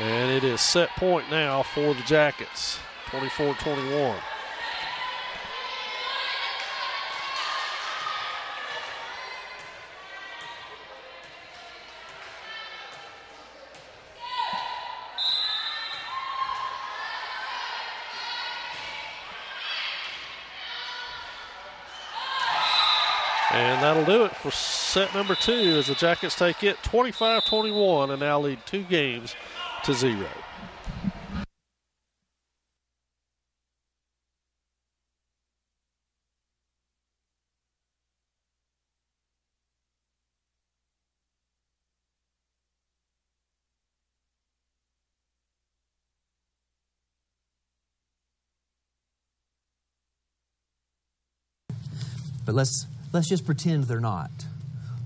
Speaker 2: And it is set point now for the Jackets, 24-21. And that'll do it for set number 2 as the Jackets take it 25-21 and now lead 2 games to 0.
Speaker 3: But let's just pretend they're not.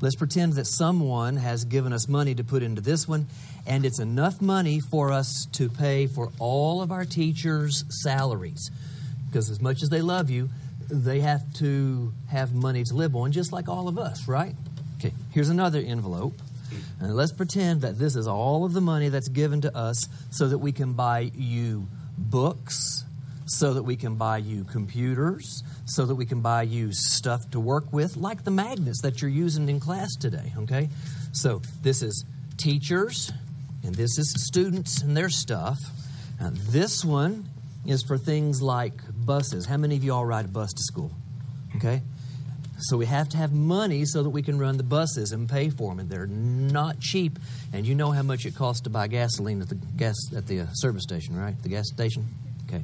Speaker 3: Let's pretend that someone has given us money to put into this one, and it's enough money for us to pay for all of our teachers' salaries. Because as much as they love you, they have to have money to live on, just like all of us, right? Okay, here's another envelope. And let's pretend that this is all of the money that's given to us so that we can buy you books, so that we can buy you computers, so that we can buy you stuff to work with, like the magnets that you're using in class today, okay? So this is teachers, and this is students and their stuff. Now, this one is for things like buses. How many of you all ride a bus to school? Okay? So we have to have money so that we can run the buses and pay for them, and they're not cheap. And you know how much it costs to buy gasoline at the service station, right? The gas station? Okay.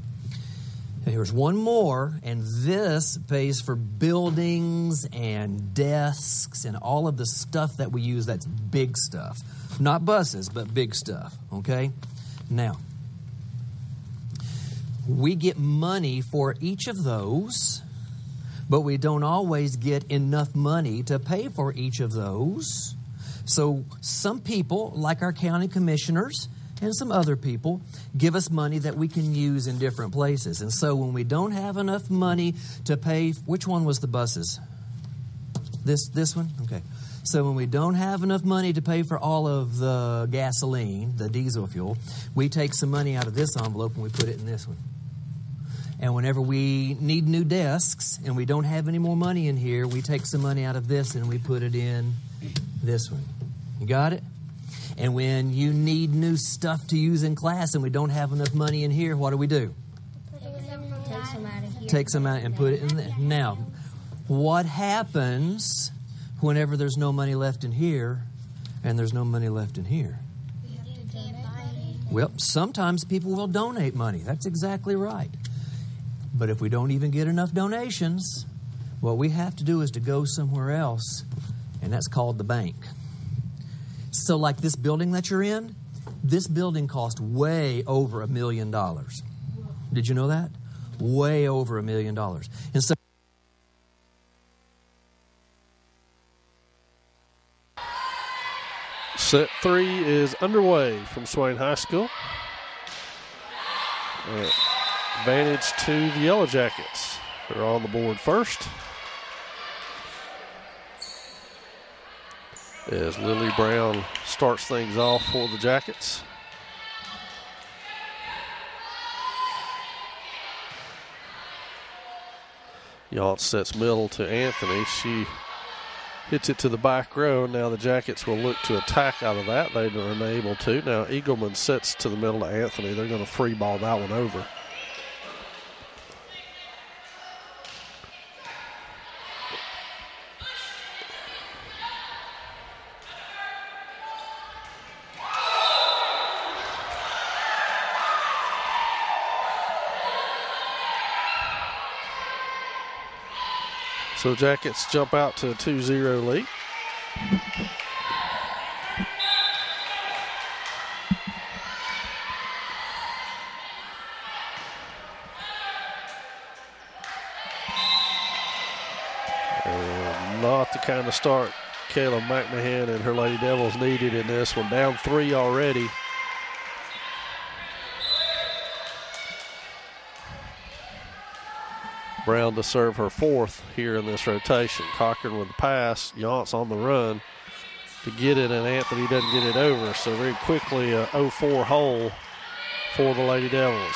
Speaker 3: Here's one more, and this pays for buildings and desks and all of the stuff that we use that's big stuff. Not buses, but big stuff, okay? Now, we get money for each of those, but we don't always get enough money to pay for each of those. So some people, like our county commissioners, and some other people give us money that we can use in different places. And so when we don't have enough money to pay, which one was the buses? This one? Okay. So when we don't have enough money to pay for all of the gasoline, the diesel fuel, we take some money out of this envelope and we put it in this one. And whenever we need new desks and we don't have any more money in here, we take some money out of this and we put it in this one. You got it? And when you need new stuff to use in class and we don't have enough money in here, what do? Take some out and put it in there. Now, what happens whenever there's no money left in here and there's no money left in here? Well, sometimes people will donate money. That's exactly right. But if we don't even get enough donations, what we have to do is to go somewhere else, and that's called the bank. So like this building that you're in, this building cost way over $1 million. Did you know that? Way over $1 million. And so
Speaker 2: set 3 is underway from Swain High School. Advantage to the Yellow Jackets. They're on the board first. As Lily Brown starts things off for the Jackets. Yaunce sets middle to Anthony. She Hits it to the back row. Now the Jackets will look to attack out of that. They were unable to. Now Eagleman sets to the middle to Anthony. They're going to free ball that one over. So Jackets jump out to a 2-0 lead. And not the kind of start Kayla McMahon and her Lady Devils needed in this one. Down 3 already. Brown to serve her 4th here in this rotation. Cochran with the pass. Yance on the run to get it, and Anthony doesn't get it over. So very quickly a 0-4 hole for the Lady Devils.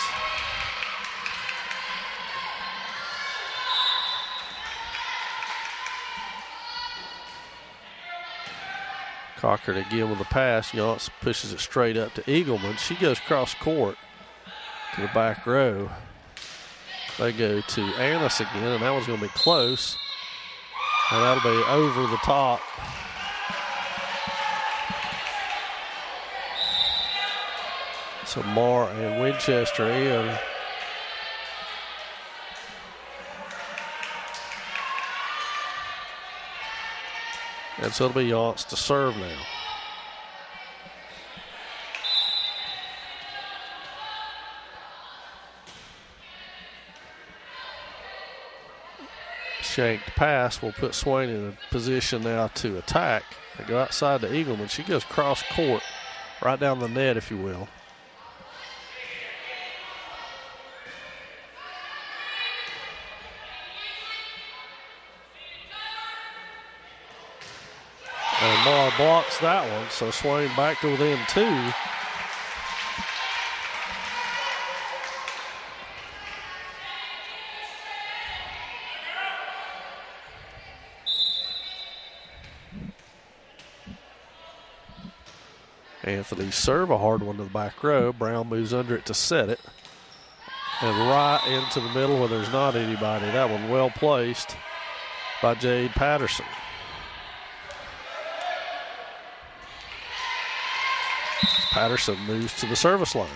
Speaker 2: Cochran again with the pass. Yance pushes it straight up to Eagleman. She goes cross court to the back row. They go to Annis again, and that one's going to be close. And that'll be over the top. So Marr and Winchester in. And so it'll be Yance to serve now. Shanked pass will put Swain in a position now to attack. They go outside to Eagleman. She goes cross court, right down the net, if you will. And Marr blocks that one, so Swain back to within 2. Anthony serve, a hard one to the back row. Brown moves under it to set it. And right into the middle where there's not anybody. That one well placed by Jade Patterson. Patterson moves to the service line.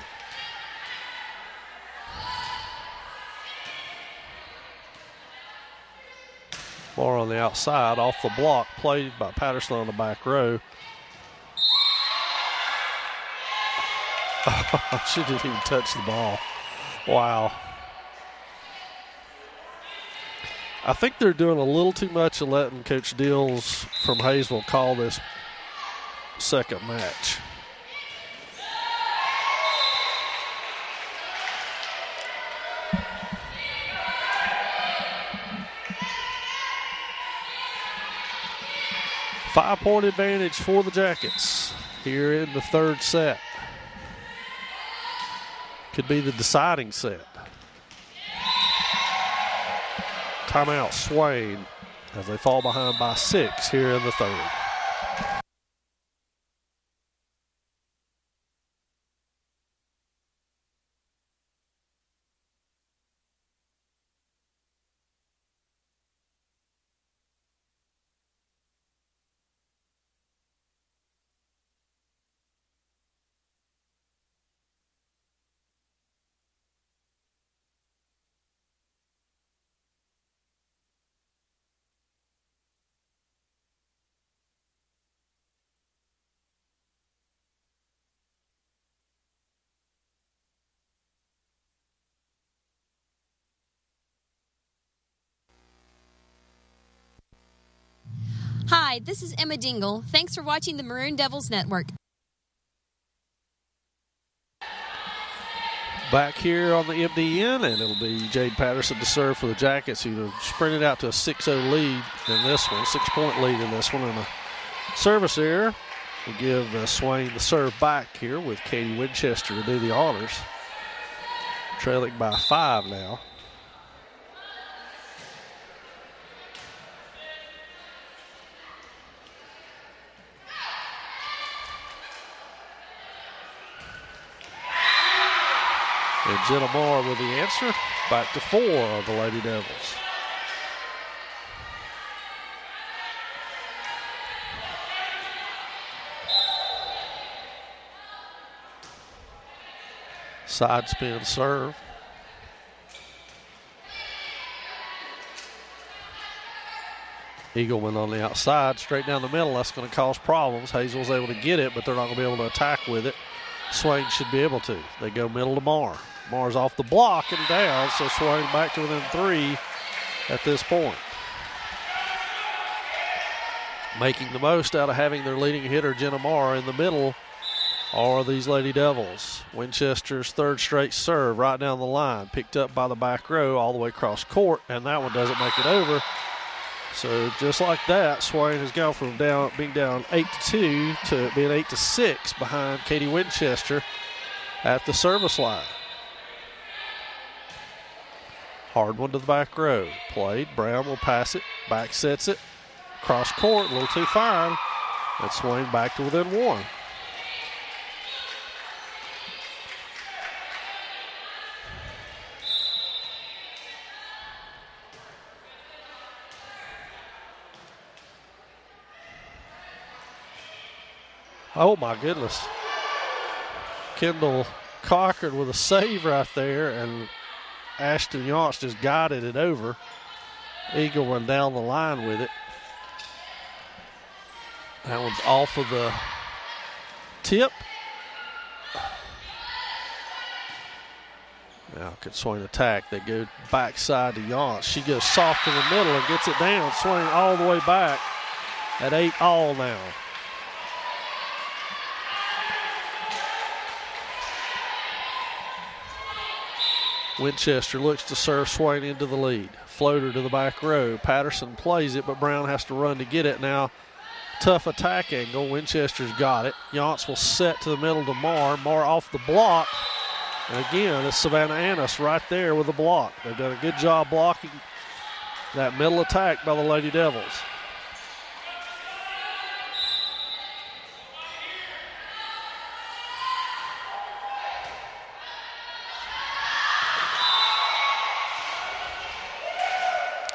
Speaker 2: More on the outside, off the block, played by Patterson on the back row. She didn't even touch the ball. Wow. I think they're doing a little too much of letting Coach Dills from Hayesville call this second match. Five-point advantage for the Jackets here in the third set. Could be the deciding set. Timeout Swain as they fall behind by 6 here in the third.
Speaker 4: Hi, this is Emma Dingle. Thanks for watching the Maroon Devils Network.
Speaker 2: Back here on the empty end, and it'll be Jade Patterson to serve for the Jackets, who have sprinted out to a 6-0 lead in this one, 6-point lead in this one. And a service error will give Swain the serve back here with Katie Winchester to do the honors. Trailing by 5 now. And Jenna Moore with the answer. Back to 4 of the Lady Devils. Side spin serve. Eagleman on the outside, straight down the middle. That's going to cause problems. Hayesville's able to get it, but they're not going to be able to attack with it. Swain should be able to. They go middle to Marr. Marr's off the block and down, so Swain back to within 3 at this point. Making the most out of having their leading hitter, Jenna Marr, in the middle are these Lady Devils. Winchester's third straight serve right down the line, picked up by the back row all the way across court, and that one doesn't make it over. So just like that, Swain has gone from being down 8-2 to being 8-6 behind Katie Winchester at the service line. Hard one to the back row. Played. Brown will pass it. Back sets it. Cross court. A little too fine. And Swain back to within 1. Oh, my goodness. Kendall Cochran with a save right there, and Ashton Yaunce just guided it over. Eagle run down the line with it. That one's off of the tip. Now can Swain attack. They go backside to Yaunce. She goes soft in the middle and gets it down. Swain all the way back at 8-all now. Winchester looks to serve Swain into the lead. Floater to the back row. Patterson plays it, but Brown has to run to get it. Now, tough attack angle. Winchester's got it. Yaunce will set to the middle to Marr. Marr off the block. And again, it's Savannah Annis right there with the block. They've done a good job blocking that middle attack by the Lady Devils.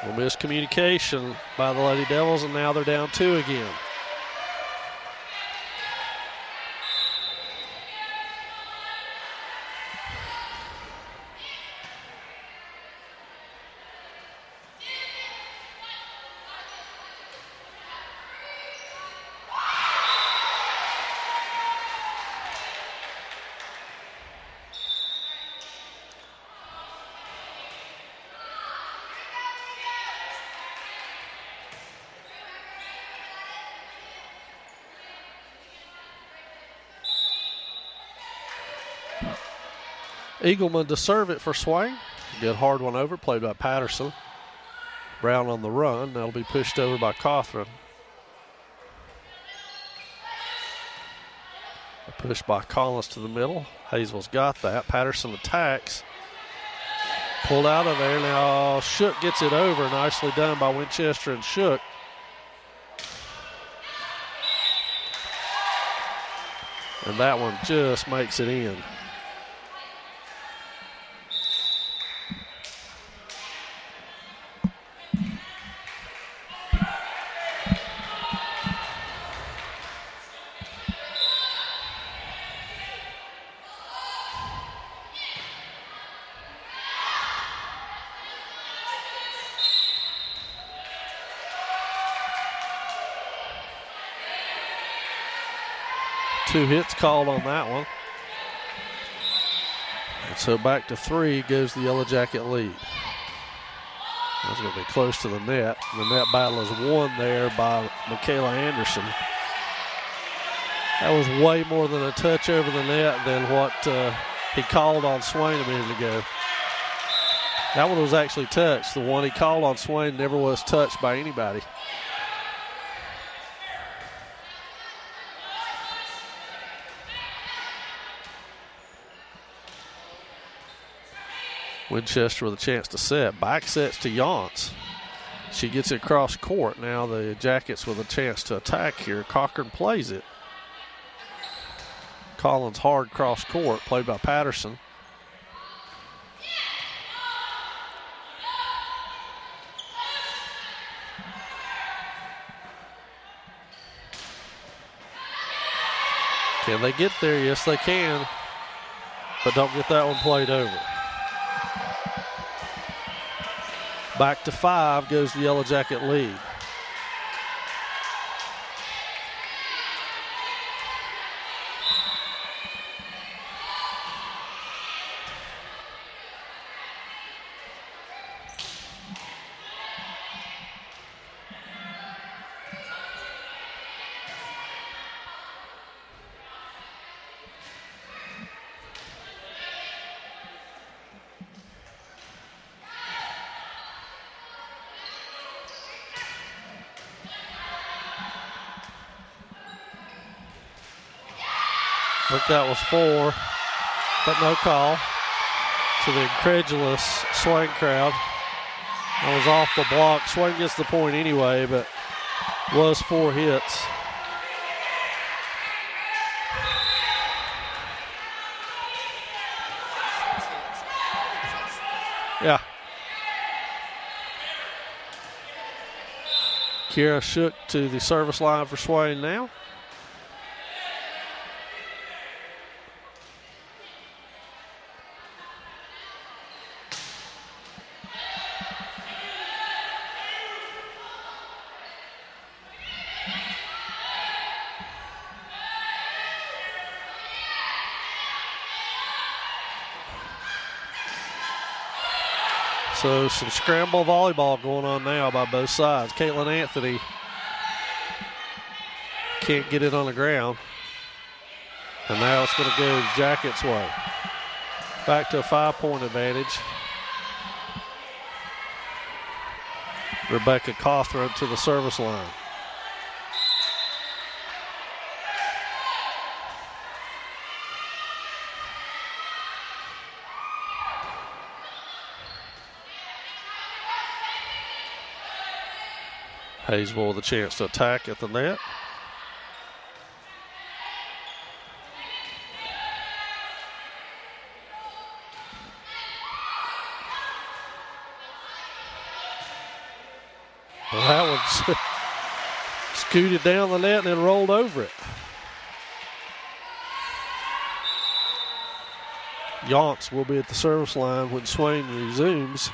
Speaker 2: Well, miscommunication by the Lady Devils, and now they're down 2 again. Eagleman to serve it for Swain. Good hard one over, played by Patterson. Brown on the run. That'll be pushed over by Cothran. A push by Collins to the middle. Hayesville's got that. Patterson attacks. Pulled out of there. Now Shook gets it over. Nicely done by Winchester and Shook. And that one just makes it in. Two hits called on that one. And so back to 3 goes the Yellow Jacket lead. That's going to be close to the net. The net battle is won there by Michaela Anderson. That was way more than a touch over the net than what he called on Swain a minute ago. That one was actually touched. The one he called on Swain never was touched by anybody. Winchester with a chance to set. Back sets to Yaunce. She gets it across court. Now the Jackets with a chance to attack here. Cochran plays it. Collins hard cross court, played by Patterson. Can they get there? Yes, they can. But don't get that one played over. Back to 5 goes the Yellow Jacket lead. I think that was 4, but no call to the incredulous Swain crowd. I was off the block. Swain gets the point anyway, but was 4 hits. Yeah. Kira Shook to the service line for Swain now. So some scramble volleyball going on now by both sides. Caitlin Anthony can't get it on the ground. And now it's going to go the Jackets' way. Back to a 5-point advantage. Rebecca Cawthron to the service line. Hayesville with a chance to attack at the net. Well, that one's scooted down the net and then rolled over it. Yonts will be at the service line when Swain resumes,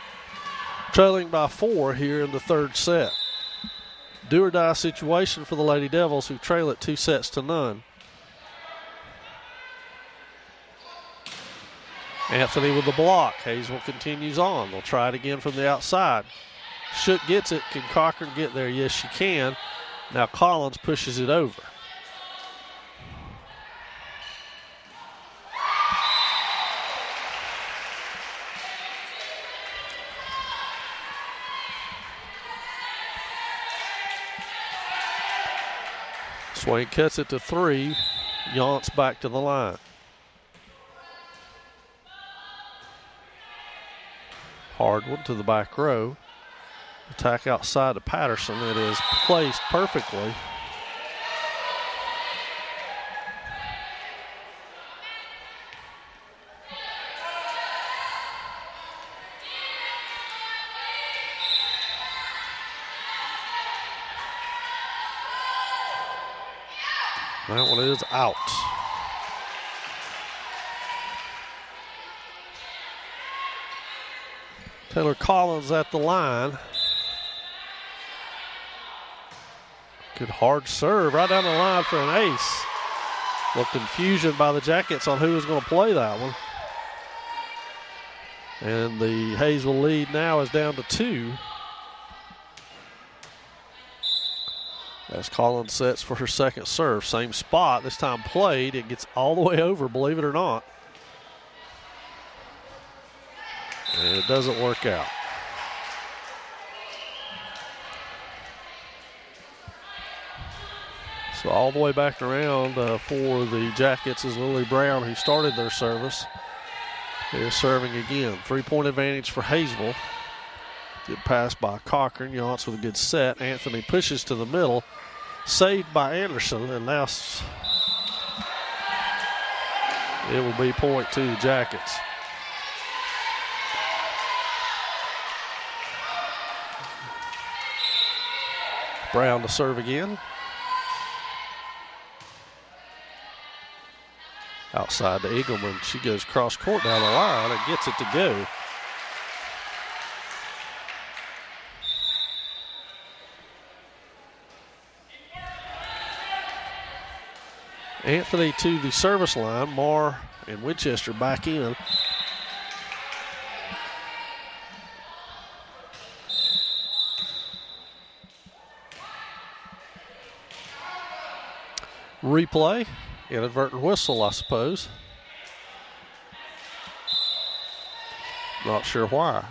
Speaker 2: trailing by 4 here in the third set. Do or die situation for the Lady Devils, who trail it 2-0. Anthony with the block. Hayesville continues on. They'll try it again from the outside. Shook gets it. Can Cochran get there? Yes, she can. Now Collins pushes it over. Swain cuts it to 3. Yonts back to the line. Hard one to the back row. Attack outside to Patterson. It is placed perfectly. That one is out. Taylor Collins at the line. Good hard serve right down the line for an ace. A little confusion by the Jackets on who was going to play that one. And the Hayesville lead now is down to 2. As Collins sets for her second serve. Same spot, this time played. It gets all the way over, believe it or not. And it doesn't work out. So all the way back around for the Jackets is Lily Brown, who started their service. They're serving again. 3-point advantage for Hayesville. Good pass by Cochran. Yonts with a good set. Anthony pushes to the middle. Saved by Anderson, and now it will be point to the Jackets. Brown to serve again. Outside to Eagleman. She goes cross court down the line and gets it to go. Anthony to the service line. Marr and Winchester back in. Replay. Inadvertent whistle, I suppose. Not sure why.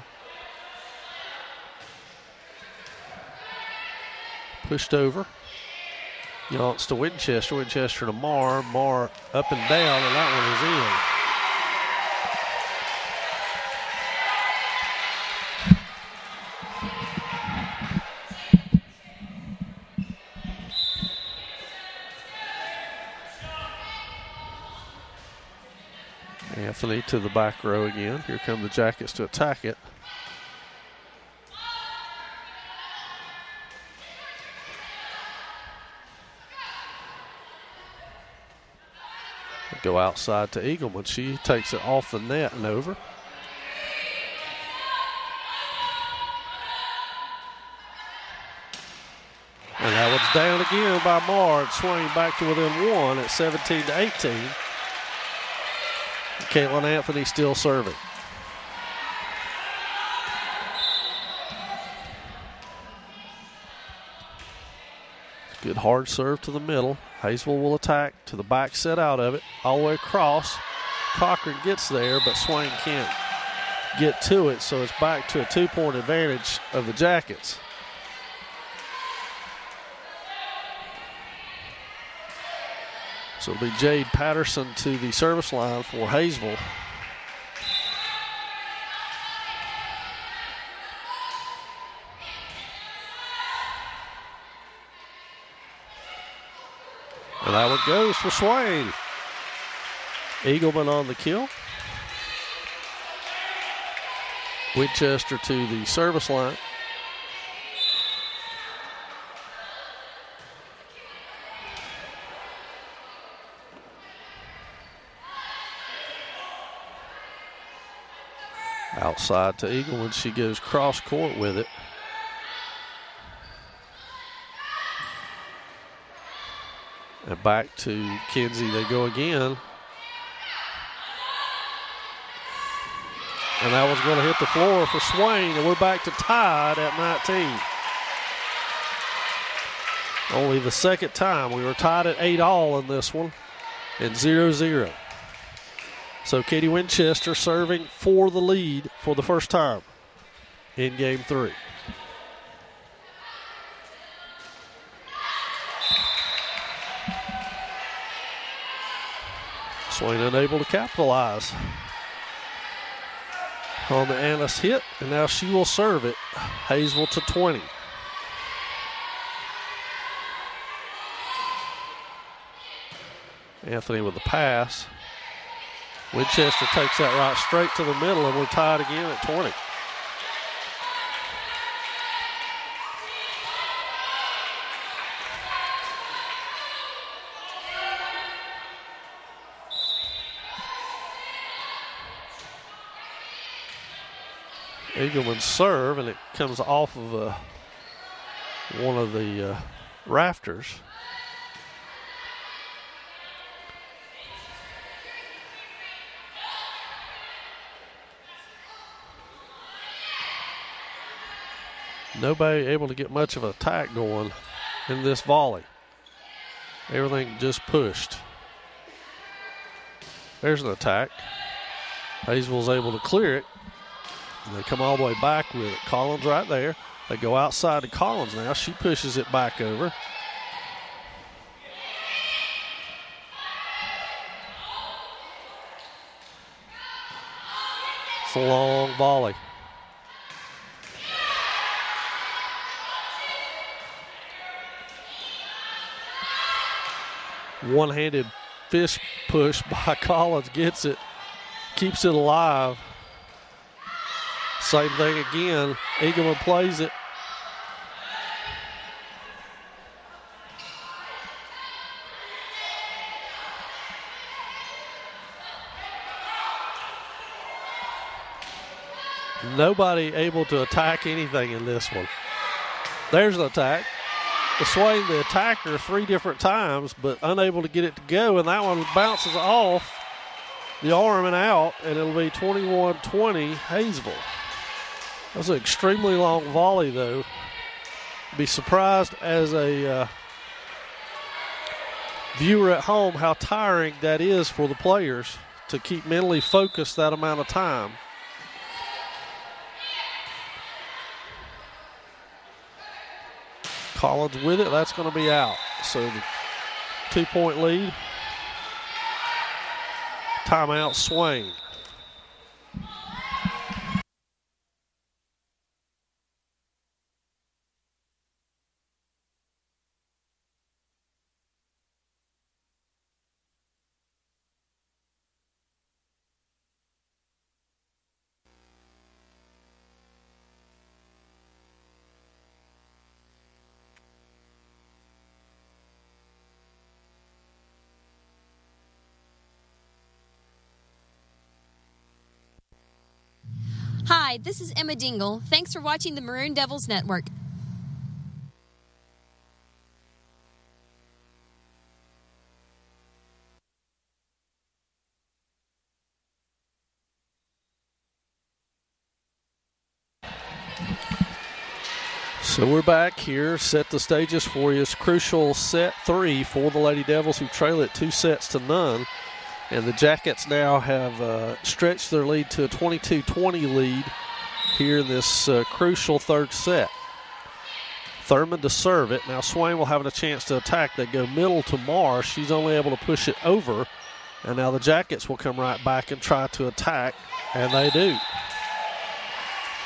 Speaker 2: Pushed over. Yance to Winchester. Winchester to Marr. Marr up and down, and that one is in. Anthony to the back row again. Here come the Jackets to attack it. Go outside to Eagleman. She takes it off the net and over. And that one's down again by Marr. It swung back to within one at 17-18. Caitlin Anthony still serving. Good hard serve to the middle. Hayesville will attack to the back set out of it. All the way across. Cochran gets there, but Swain can't get to it, so it's back to a 2-point advantage of the Jackets. So it'll be Jade Patterson to the service line for Hayesville. And that one goes for Swain. Eagleman on the kill. Winchester to the service line. Outside to Eagleman. She goes cross court with it. And back to Kinsey they go again. And that one's going to hit the floor for Swain, and we're back to tied at 19. Only the second time. We were tied at 8-all in this one, and 0-0. So Katie Winchester serving for the lead for the first time in Game 3. Swain unable to capitalize on the Annis hit, and now she will serve it. Hayesville to 20. Anthony with the pass. Winchester takes that right straight to the middle, and we're tied again at 20. Eagleman serve, and it comes off of one of the rafters. Nobody able to get much of an attack going in this volley. Everything just pushed. There's an attack. Hayesville's able to clear it. And they come all the way back with it. Collins right there. They go outside to Collins now. She pushes it back over. It's a long volley. One-handed fist push by Collins, gets it, keeps it alive. Same thing again. Eagleman plays it. Nobody able to attack anything in this one. There's an attack. Swaying the attacker 3 different times, but unable to get it to go, and that one bounces off the arm and out, and it'll be 21-20 Hayesville. That's an extremely long volley, though. Be surprised as a viewer at home how tiring that is for the players to keep mentally focused that amount of time. Collins with it. That's going to be out. So the 2-point lead. Timeout, Swain.
Speaker 4: Hi, this is Emma Dingle. Thanks for watching the Maroon Devils Network.
Speaker 2: So we're back here, set the stages for you. It's crucial set 3 for the Lady Devils, who trail it 2-0. And the Jackets now have stretched their lead to a 22-20 lead here in this crucial third set. Thurman to serve it. Now Swain will have a chance to attack. They go middle to Marr. She's only able to push it over. And now the Jackets will come right back and try to attack, and they do.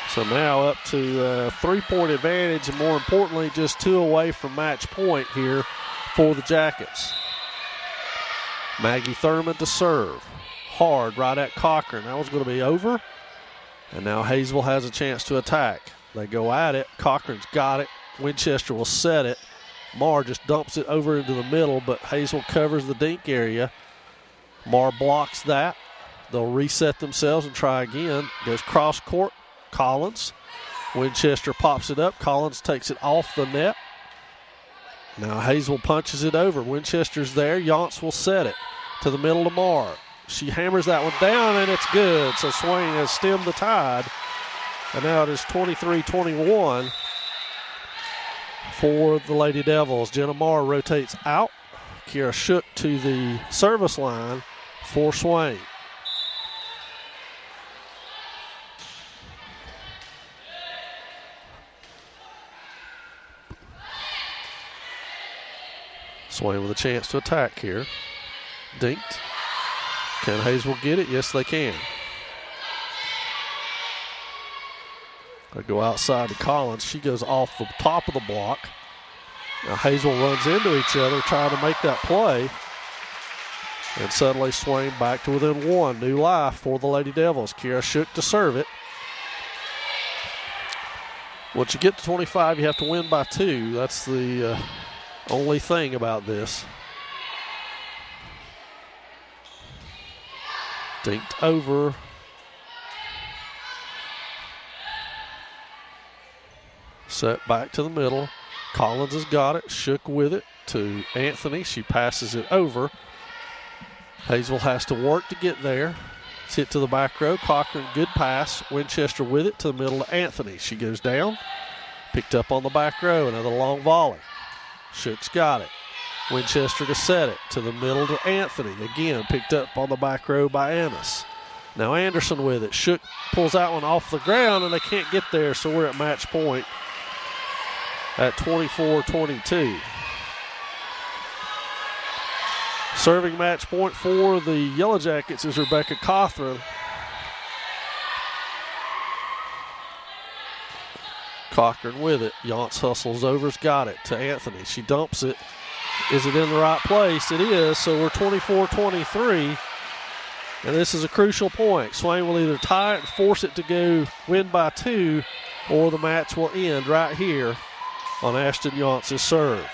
Speaker 2: So now up to a 3-point advantage, and more importantly, just 2 away from match point here for the Jackets. Maggie Thurman to serve. Hard right at Cochran. That was going to be over. And now Hayesville has a chance to attack. They go at it. Cochran's got it. Winchester will set it. Marr just dumps it over into the middle, but Hayesville covers the dink area. Marr blocks that. They'll reset themselves and try again. Goes cross court. Collins. Winchester pops it up. Collins takes it off the net. Now Hayesville punches it over. Winchester's there. Yance will set it to the middle of Marr. She hammers that one down, and it's good. So Swain has stemmed the tide. And now it is 23-21 for the Lady Devils. Jenna Marr rotates out. Kira Shook to the service line for Swain. Swain with a chance to attack here. Dinked. Can Hayesville get it? Yes, they can. They go outside to Collins. She goes off the top of the block. Now Hayesville runs into each other trying to make that play. And suddenly Swain back to within 1. New life for the Lady Devils. Kira Shook to serve it. Once you get to 25, you have to win by 2. That's the only thing about this. Dinked over. Set back to the middle. Collins has got it. Shook with it to Anthony. She passes it over. Hayesville has to work to get there. It's hit to the back row. Cochran, good pass. Winchester with it to the middle of Anthony. She goes down. Picked up on the back row. Another long volley. Shook's got it. Winchester to set it to the middle to Anthony. Again, picked up on the back row by Annis. Now Anderson with it. Shook pulls that one off the ground, and they can't get there, so we're at match point at 24-22. Serving match point for the Yellow Jackets is Rebecca Cothran. Cochran with it. Yance hustles over's got it to Anthony. She dumps it. Is it in the right place? It is. So we're 24-23. And this is a crucial point. Swain will either tie it and force it to go win by 2, or the match will end right here on Ashton Yance's serve.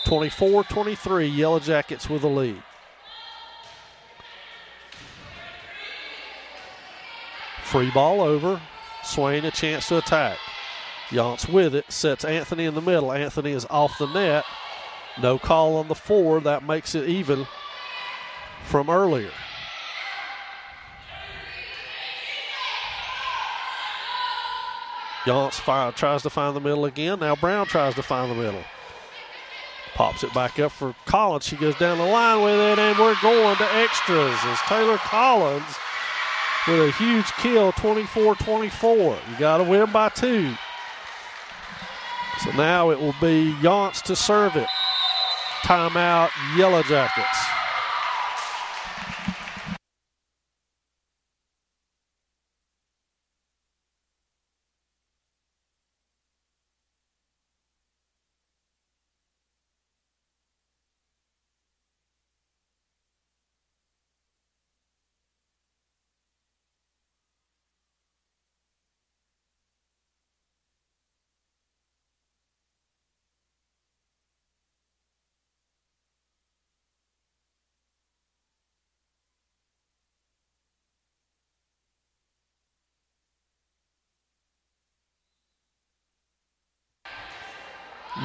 Speaker 2: 24-23, Yellow Jackets with the lead. Free ball over. Swain a chance to attack. Yance with it, sets Anthony in the middle. Anthony is off the net. No call on the 4. That makes it even from earlier. Yance tries to find the middle again. Now Brown tries to find the middle. Pops it back up for Collins. She goes down the line with it, and we're going to extras as Taylor Collins with a huge kill, 24-24. You got to win by 2. So now it will be Yance to serve it. Timeout, Yellow Jackets.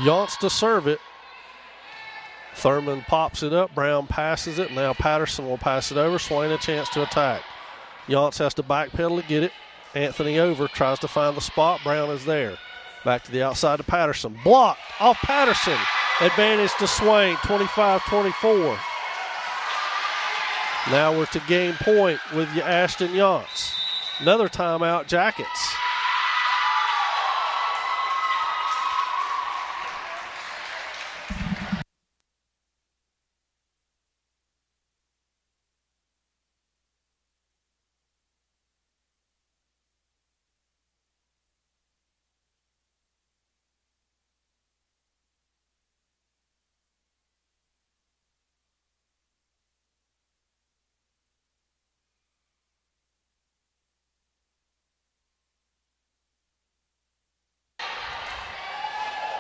Speaker 2: Yance to serve it. Thurman pops it up. Brown passes it. Now Patterson will pass it over. Swain a chance to attack. Yance has to backpedal to get it. Anthony over. Tries to find the spot. Brown is there. Back to the outside to Patterson. Blocked off Patterson. Advantage to Swain. 25-24. Now we're to game point with Ashton Yance. Another timeout, Jackets.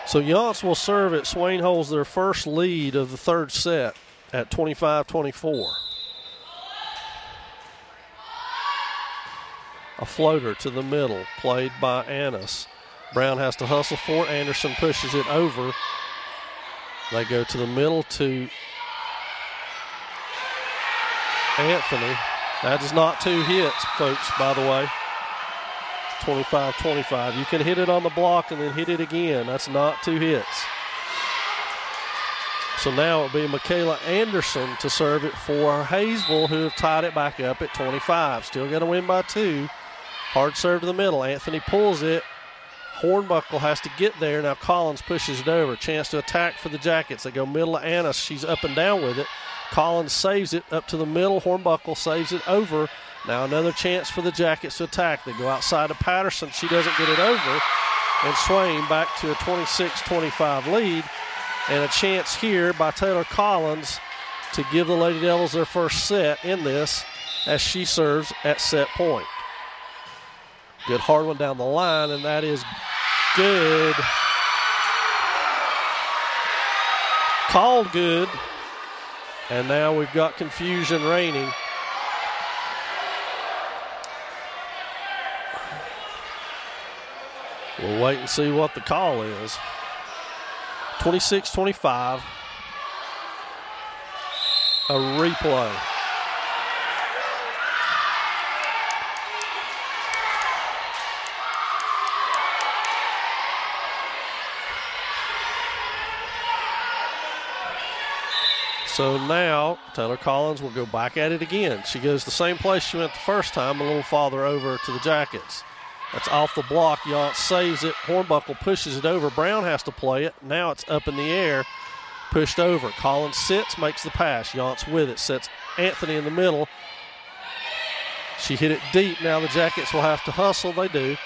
Speaker 2: So Yance will serve it. Swain holds their first lead of the third set at 25-24. A floater to the middle, played by Annis. Brown has to hustle for it. Anderson pushes it over. They go to the middle to Anthony. That is not 2 hits, folks, by the way. 25-25. You can hit it on the block and then hit it again. That's not 2 hits. So now it'll be Michaela Anderson to serve it for Hayesville, who have tied it back up at 25. Still going to win by 2. Hard serve to the middle. Anthony pulls it. Hornbuckle has to get there. Now Collins pushes it over. Chance to attack for the Jackets. They go middle to Annis. She's up and down with it. Collins saves it up to the middle. Hornbuckle saves it over. Now another chance for the Jackets to attack. They go outside to Patterson. She doesn't get it over. And Swain back to a 26-25 lead. And a chance here by Taylor Collins to give the Lady Devils their first set in this as she serves at set point. Good hard one down the line, and that is good. Called good. And now we've got confusion reigning. We'll wait and see what the call is. 26-25. A replay. So now Taylor Collins will go back at it again. She goes the same place she went the first time, a little farther over to the Jackets. That's off the block. Yance saves it. Hornbuckle pushes it over. Brown has to play it. Now it's up in the air, pushed over. Collins sits, makes the pass. Yance with it, sets Anthony in the middle. She hit it deep. Now the Jackets will have to hustle. They do.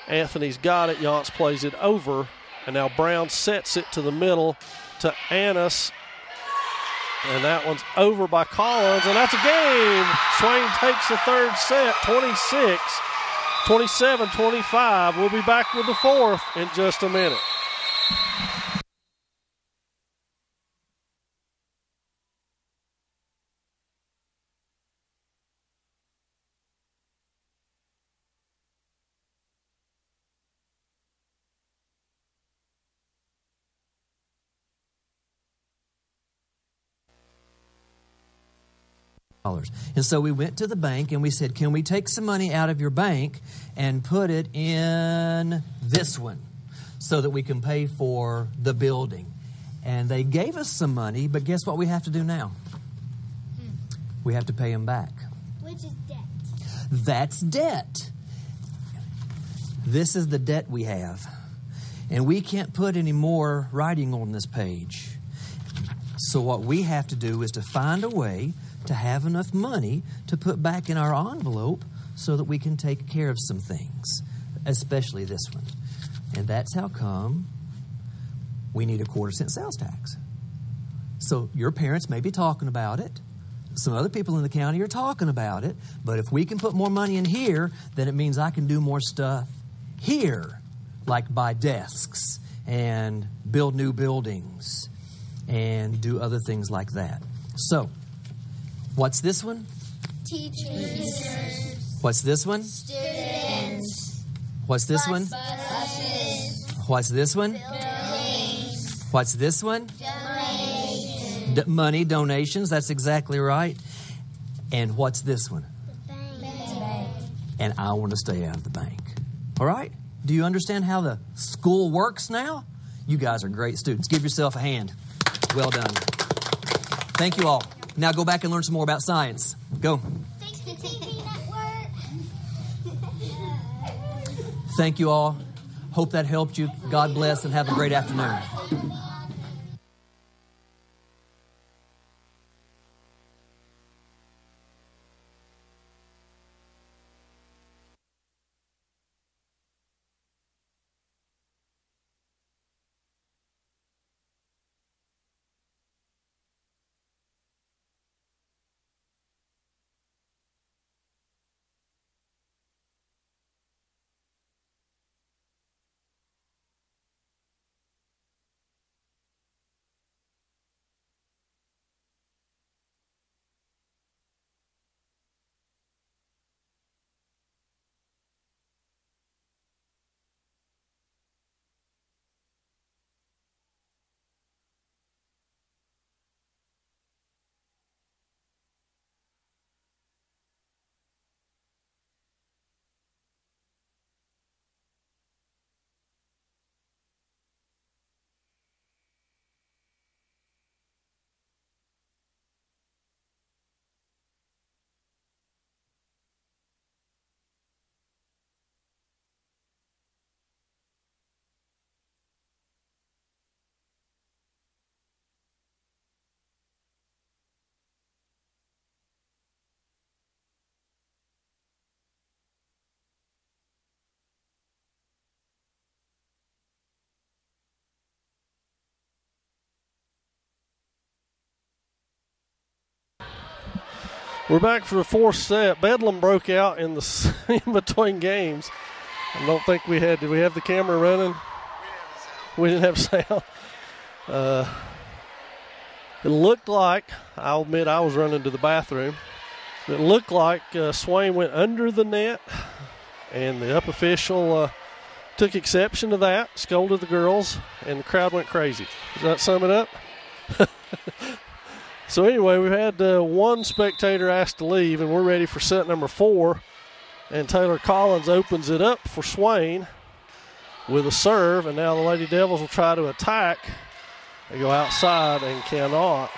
Speaker 2: Anthony's got it. Yance plays it over. And now Brown sets it to the middle to Annis. And that one's over by Collins, and that's a game. Swain takes the third set, 27-25. We'll be back with the fourth in just a minute.
Speaker 3: And so we went to the bank and we said, can we take some money out of your bank and put it in this one so that we can pay for the building? And they gave us some money, but guess what we have to do now? We have to pay them back.
Speaker 5: Which is debt.
Speaker 3: That's debt. This is the debt we have. And we can't put any more writing on this page. So what we have to do is to find a way to have enough money to put back in our envelope so that we can take care of some things, especially this one. And that's how come we need a 1/4-cent sales tax. So your parents may be talking about it. Some other people in the county are talking about it. But if we can put more money in here, then it means I can do more stuff here, like buy desks and build new buildings and do other things like that. So, what's this one?
Speaker 5: Teachers.
Speaker 3: What's this one?
Speaker 5: Students.
Speaker 3: What's this one?
Speaker 5: Buses.
Speaker 3: What's this one?
Speaker 5: Buildings.
Speaker 3: What's this one?
Speaker 5: Donations.
Speaker 3: Money, donations, that's exactly right. And what's this one?
Speaker 5: Bank.
Speaker 3: And I want to stay out of the bank. All right? Do you understand how the school works now? You guys are great students. Give yourself a hand. Well done. Thank you all. Now go back and learn some more about science. Go.
Speaker 5: Thanks to TV Network.
Speaker 3: Thank you all. Hope that helped you. God bless and have a great afternoon.
Speaker 2: We're back for the fourth set. Bedlam broke out in the in between games. I don't think we had. Did we have the camera running? We didn't have sound. It looked like, I'll admit I was running to the bathroom. It looked like Swain went under the net, and the up official took exception to that, scolded the girls, and the crowd went crazy. Does that sum it up? So anyway, we've had one spectator asked to leave, and we're ready for set number 4. And Taylor Collins opens it up for Swain with a serve, and now the Lady Devils will try to attack. They go outside and cannot.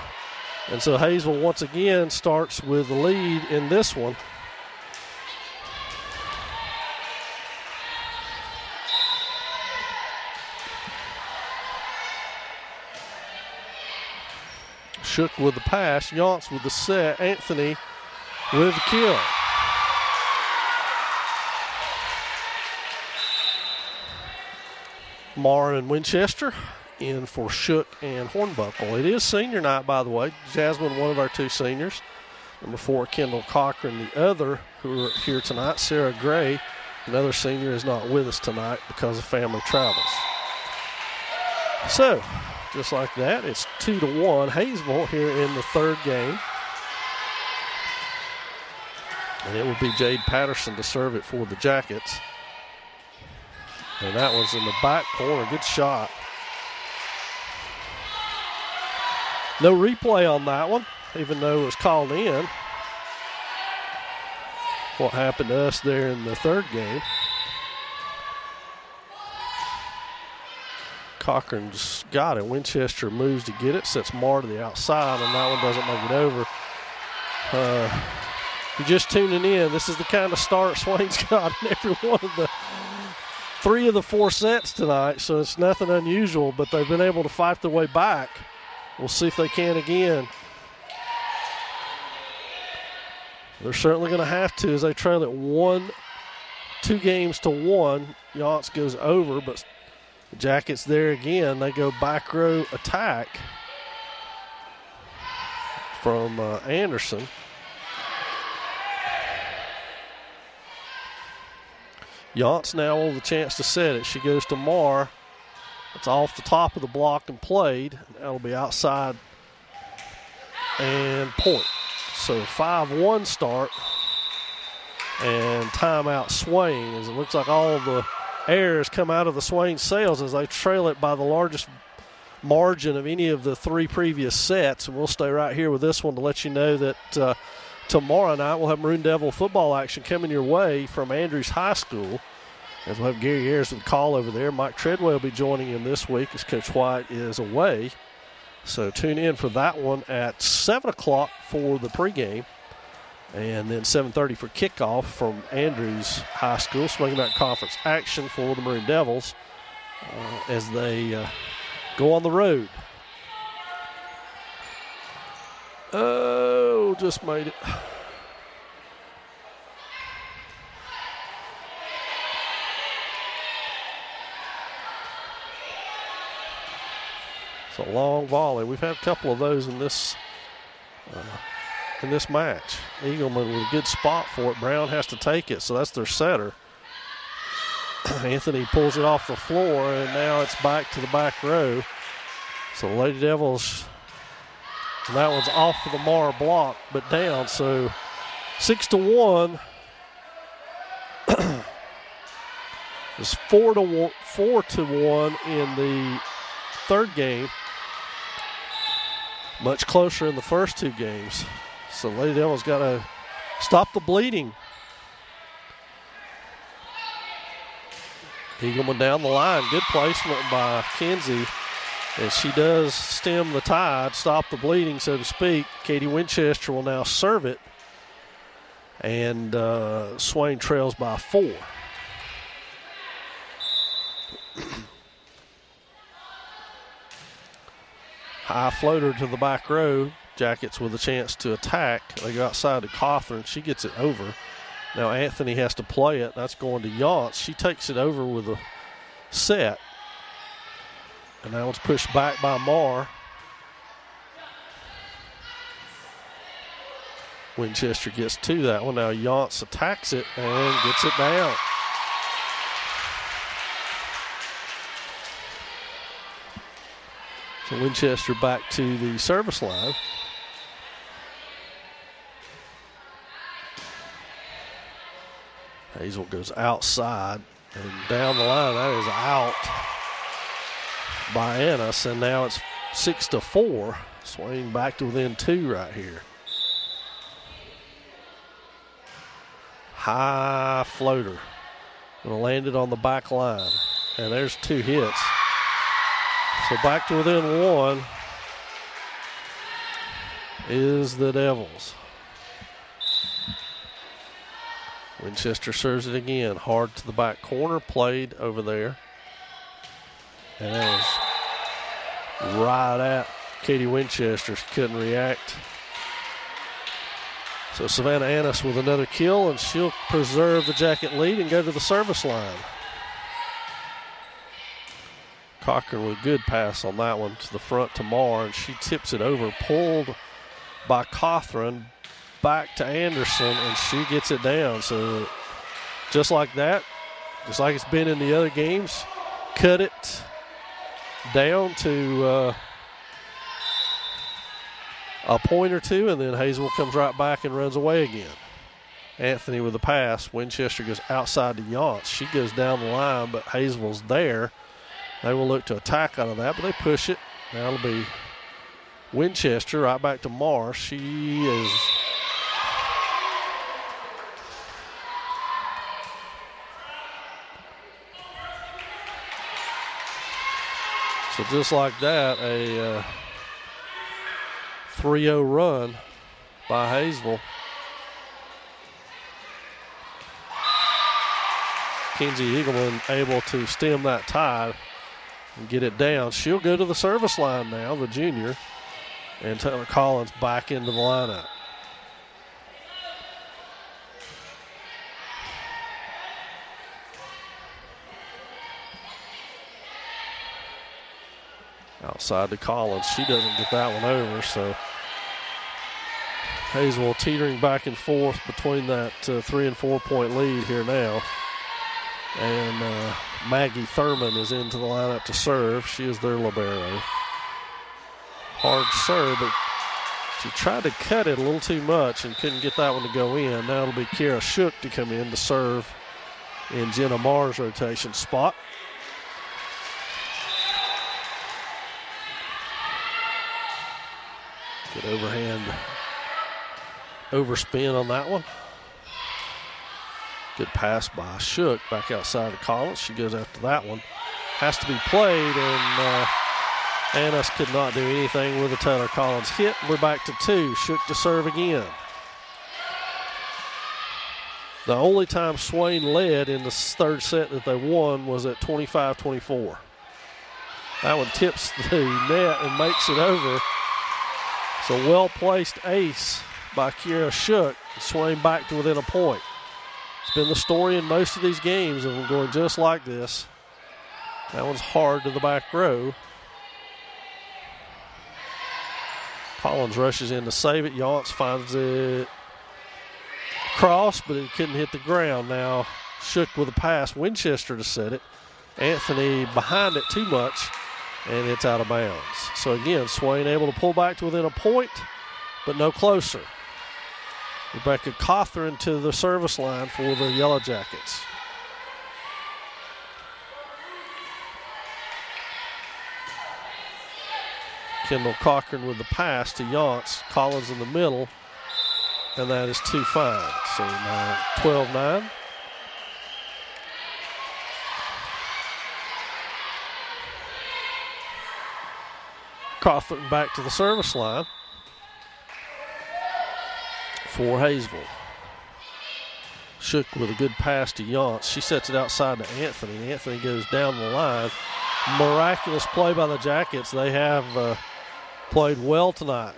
Speaker 2: And so Hayesville once again starts with the lead in this one. Shook with the pass, Yonts with the set, Anthony with the kill. Marr and Winchester in for Shook and Hornbuckle. It is senior night, by the way. Jasmine, one of our 2 seniors. Number 4, Kendall Cochran, the other who are here tonight. Sarah Gray, another senior, is not with us tonight because of family travels. So, just like that, it's 2-1. Hayesville here in the 3rd game. And it will be Jade Patterson to serve it for the Jackets. And that one's in the back corner. Good shot. No replay on that one, even though it was called in. what happened to us there in the third game. Cochran's got it. Winchester moves to get it, sets Marr to the outside, and that one doesn't make it over. If you're just tuning in, this is the kind of start Swain's got in every one of the 3 of the 4 sets tonight, so it's nothing unusual, but they've been able to fight their way back. We'll see if they can again. They're certainly going to have to as they trail it 2 games to 1. Yaunce goes over, but the Jackets there again. They go back row attack from Anderson. Yaunce now with a chance to set it. She goes to Marr. It's off the top of the block and played. That'll be outside and point. So 5-1 start and timeout Swain, as it looks like all the air has come out of the Swain sails as they trail it by the largest margin of any of the 3 previous sets. And we'll stay right here with this one to let you know that tomorrow night we'll have Maroon Devil football action coming your way from Andrews High School, as we'll have Gary Ayers with the call over there. Mike Treadwell will be joining him this week as Coach White is away. So tune in for that one at 7 o'clock for the pregame, and then 7:30 for kickoff from Andrews High School. Swinging back conference action for the Maroon Devils as they go on the road. Oh, just made it. It's a long volley. We've had a couple of those in this match. Eagleman with a good spot for it. Brown has to take it, so that's their setter. Anthony pulls it off the floor, and now it's back to the back row. So the Lady Devils, that one's off of the Marr block, but down. So 6-1. It's 4-1 in the third game. Much closer in the first 2 games. So Lady Devils got to stop the bleeding. Eagleman down the line. Good placement by Kinsey. And she does stem the tide, stop the bleeding, so to speak. Katie Winchester will now serve it. And Swain trails by 4. High floater to the back row. Jackets with a chance to attack. They go outside to Cawthorn. She gets it over. Now Anthony has to play it. That's going to Yaunce. She takes it over with a set. And that one's pushed back by Marr. Winchester gets to that one. Now Yaunce attacks it and gets it down. So Winchester back to the service line. Hayesville goes outside and down the line. That is out by Ennis, and now it's 6-4. Swain back to within 2 right here. High floater. Going to land it on the back line. And there's 2 hits. So back to within 1 is the Devils. Winchester serves it again. Hard to the back corner. Played over there. And that was right at Katie Winchester. She couldn't react. So Savannah Annis with another kill, and she'll preserve the Jacket lead and go to the service line. Cochran with a good pass on that one to the front to Marr, and she tips it over. Pulled by Cawthorn back to Anderson, and she gets it down. So just like that, just like it's been in the other games, cut it down to a point or 2, and then Hayesville comes right back and runs away again. Anthony with the pass. Winchester goes outside to Yaunce. She goes down the line, but Hayesville's there. They will look to attack out of that, but they push it. Now it'll be Winchester right back to Marr. She is So just like that, a 3-0 run by Hayesville. Kenzie Eagleman able to stem that tide and get it down. She'll go to the service line now, the junior, and Taylor Collins back into the lineup. Outside to Collins. She doesn't get that one over, so Hayesville teetering back and forth between that 3 and 4 point lead here now. And Maggie Thurman is into the lineup to serve. She is their libero. Hard serve, but she tried to cut it a little too much and couldn't get that one to go in. Now it'll be Kira Shook to come in to serve in Jenna Marr's rotation spot. Good overhand overspin on that one. Good pass by Shook back outside of Collins. She goes after that one. Has to be played, and Annis could not do anything with the Taylor Collins hit. We're back to 2. Shook to serve again. The only time Swain led in the third set that they won was at 25-24. That one tips the net and makes it over. It's a well-placed ace by Kira Shook. Swain back to within a point. It's been the story in most of these games of them going just like this. That one's hard to the back row. Collins rushes in to save it. Yance finds it cross, but it couldn't hit the ground. Now Shook with a pass. Winchester to set it. Anthony behind it too much, and it's out of bounds. So again, Swain able to pull back to within a point, but no closer. Rebecca Cothran to the service line for the Yellow Jackets. Kendall Cochran with the pass to Yance. Collins in the middle, and that is too fine. So now 12-9. Cothran back to the service line for Hayesville. Shook with a good pass to Yance. She sets it outside to Anthony. Anthony goes down the line. Miraculous play by the Jackets. They have played well tonight.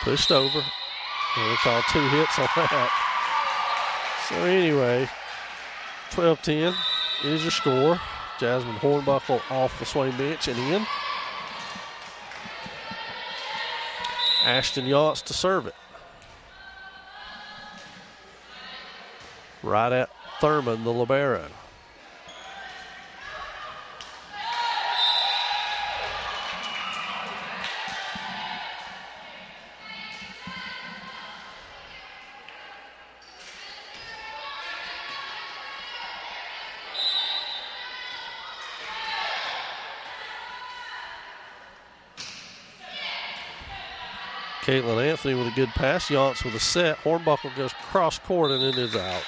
Speaker 2: Pushed over. And we call 2 hits on that. So anyway, 12-10 is your score. Jasmine Hornbuckle off the Swain bench and in. Ashton Yance to serve it. Right at Thurman, the libero. Caitlin Anthony with a good pass. Yance with a set. Hornbuckle goes cross court and it is out.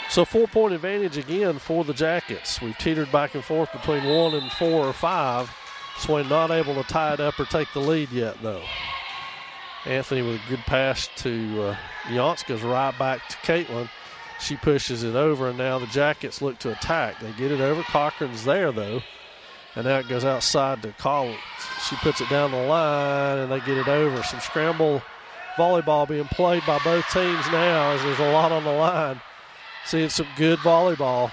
Speaker 2: So 4-point advantage again for the Jackets. We've teetered back and forth between 1 and 4 or 5. Swain not able to tie it up or take the lead yet though. Anthony with a good pass to Yance, goes right back to Caitlin. She pushes it over, and now the Jackets look to attack. They get it over. Cochran's there, though. And now it goes outside to Collins. She puts it down the line, and they get it over. Some scramble volleyball being played by both teams now as there's a lot on the line. Seeing some good volleyball.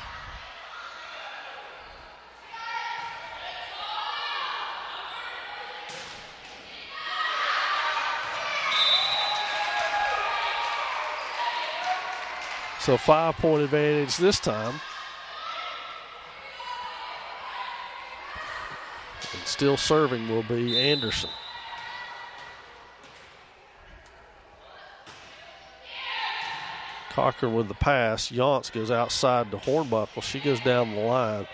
Speaker 2: So 5-point advantage this time. And still serving will be Anderson. Cochran with the pass. Yance goes outside to Hornbuckle. She goes down the line.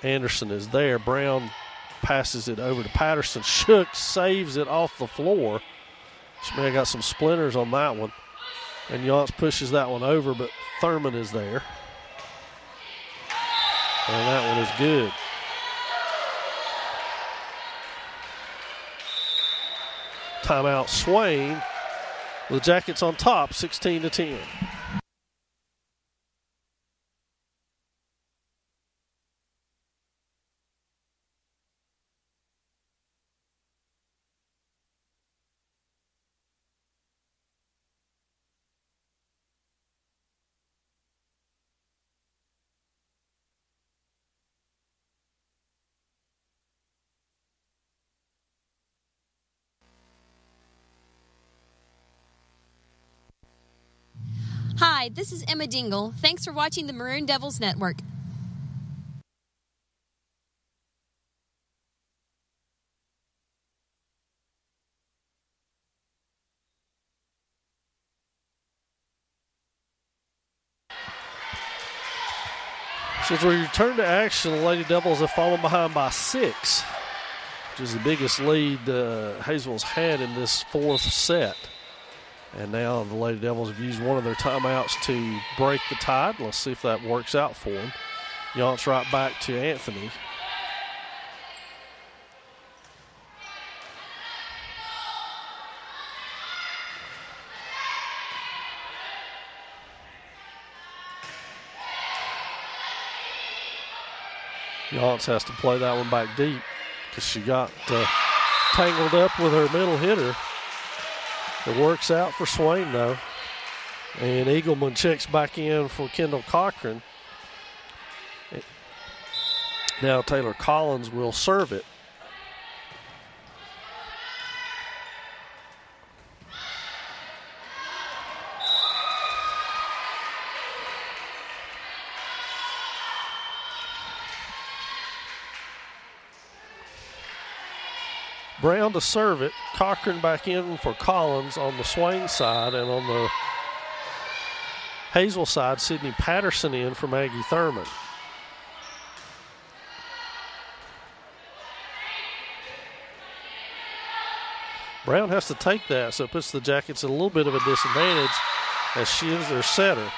Speaker 2: Anderson is there. Brown passes it over to Patterson. Shook saves it off the floor. She may have got some splinters on that one. And Yance pushes that one over, but Thurman is there. And that one is good. Timeout Swain. The Jackets on top, 16-10.
Speaker 4: Hi, this is Emma Dingle. Thanks for watching the Maroon Devils Network.
Speaker 2: Since we return to action, the Lady Devils have fallen behind by 6, which is the biggest lead Hayesville's had in this fourth set. And now the Lady Devils have used one of their timeouts to break the tide. Let's see if that works out for them. Yance right back to Anthony. Yance has to play that one back deep because she got tangled up with her middle hitter. It works out for Swain, though. And Eagleman checks back in for Kendall Cochran. Now Taylor Collins will serve it. Brown to serve it. Cochran back in for Collins on the Swain side, and on the Hayesville side, Sydney Patterson in for Maggie Thurman. Brown has to take that, so it puts the Jackets at a little bit of a disadvantage as she is their setter.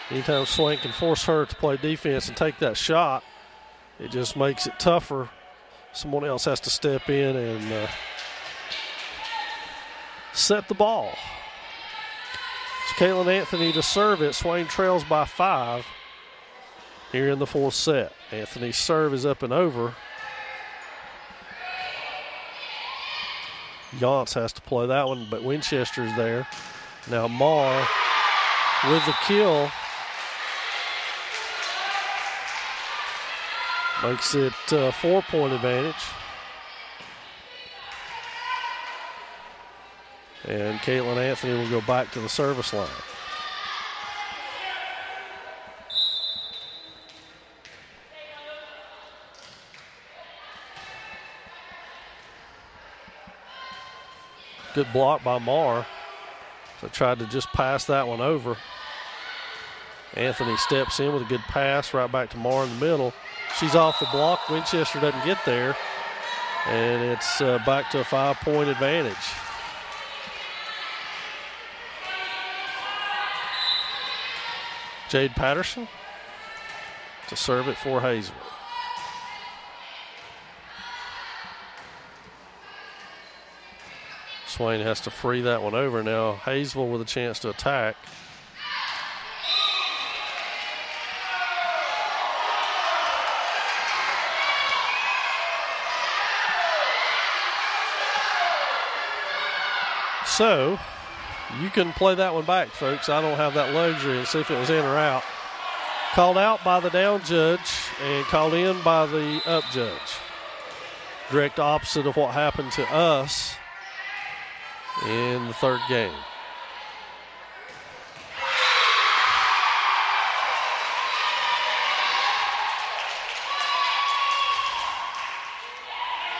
Speaker 2: Anytime Swain can force her to play defense and take that shot, it just makes it tougher. Someone else has to step in and set the ball. It's Kaylin Anthony to serve it. Swain trails by 5 here in the fourth set. Anthony's serve is up and over. Yance has to play that one, but Winchester's there. Now Marr with the kill. Makes it a 4-point advantage. And Caitlin Anthony will go back to the service line. Good block by Marr. So tried to just pass that one over. Anthony steps in with a good pass right back to Marr in the middle. She's off the block. Winchester doesn't get there. And it's back to a 5-point advantage. Jade Patterson to serve it for Hayesville. Swain has to free that one over. Now Hayesville with a chance to attack. So, you can play that one back, folks. I don't have that luxury, and see if it was in or out. Called out by the down judge and called in by the up judge. Direct opposite of what happened to us in the third game.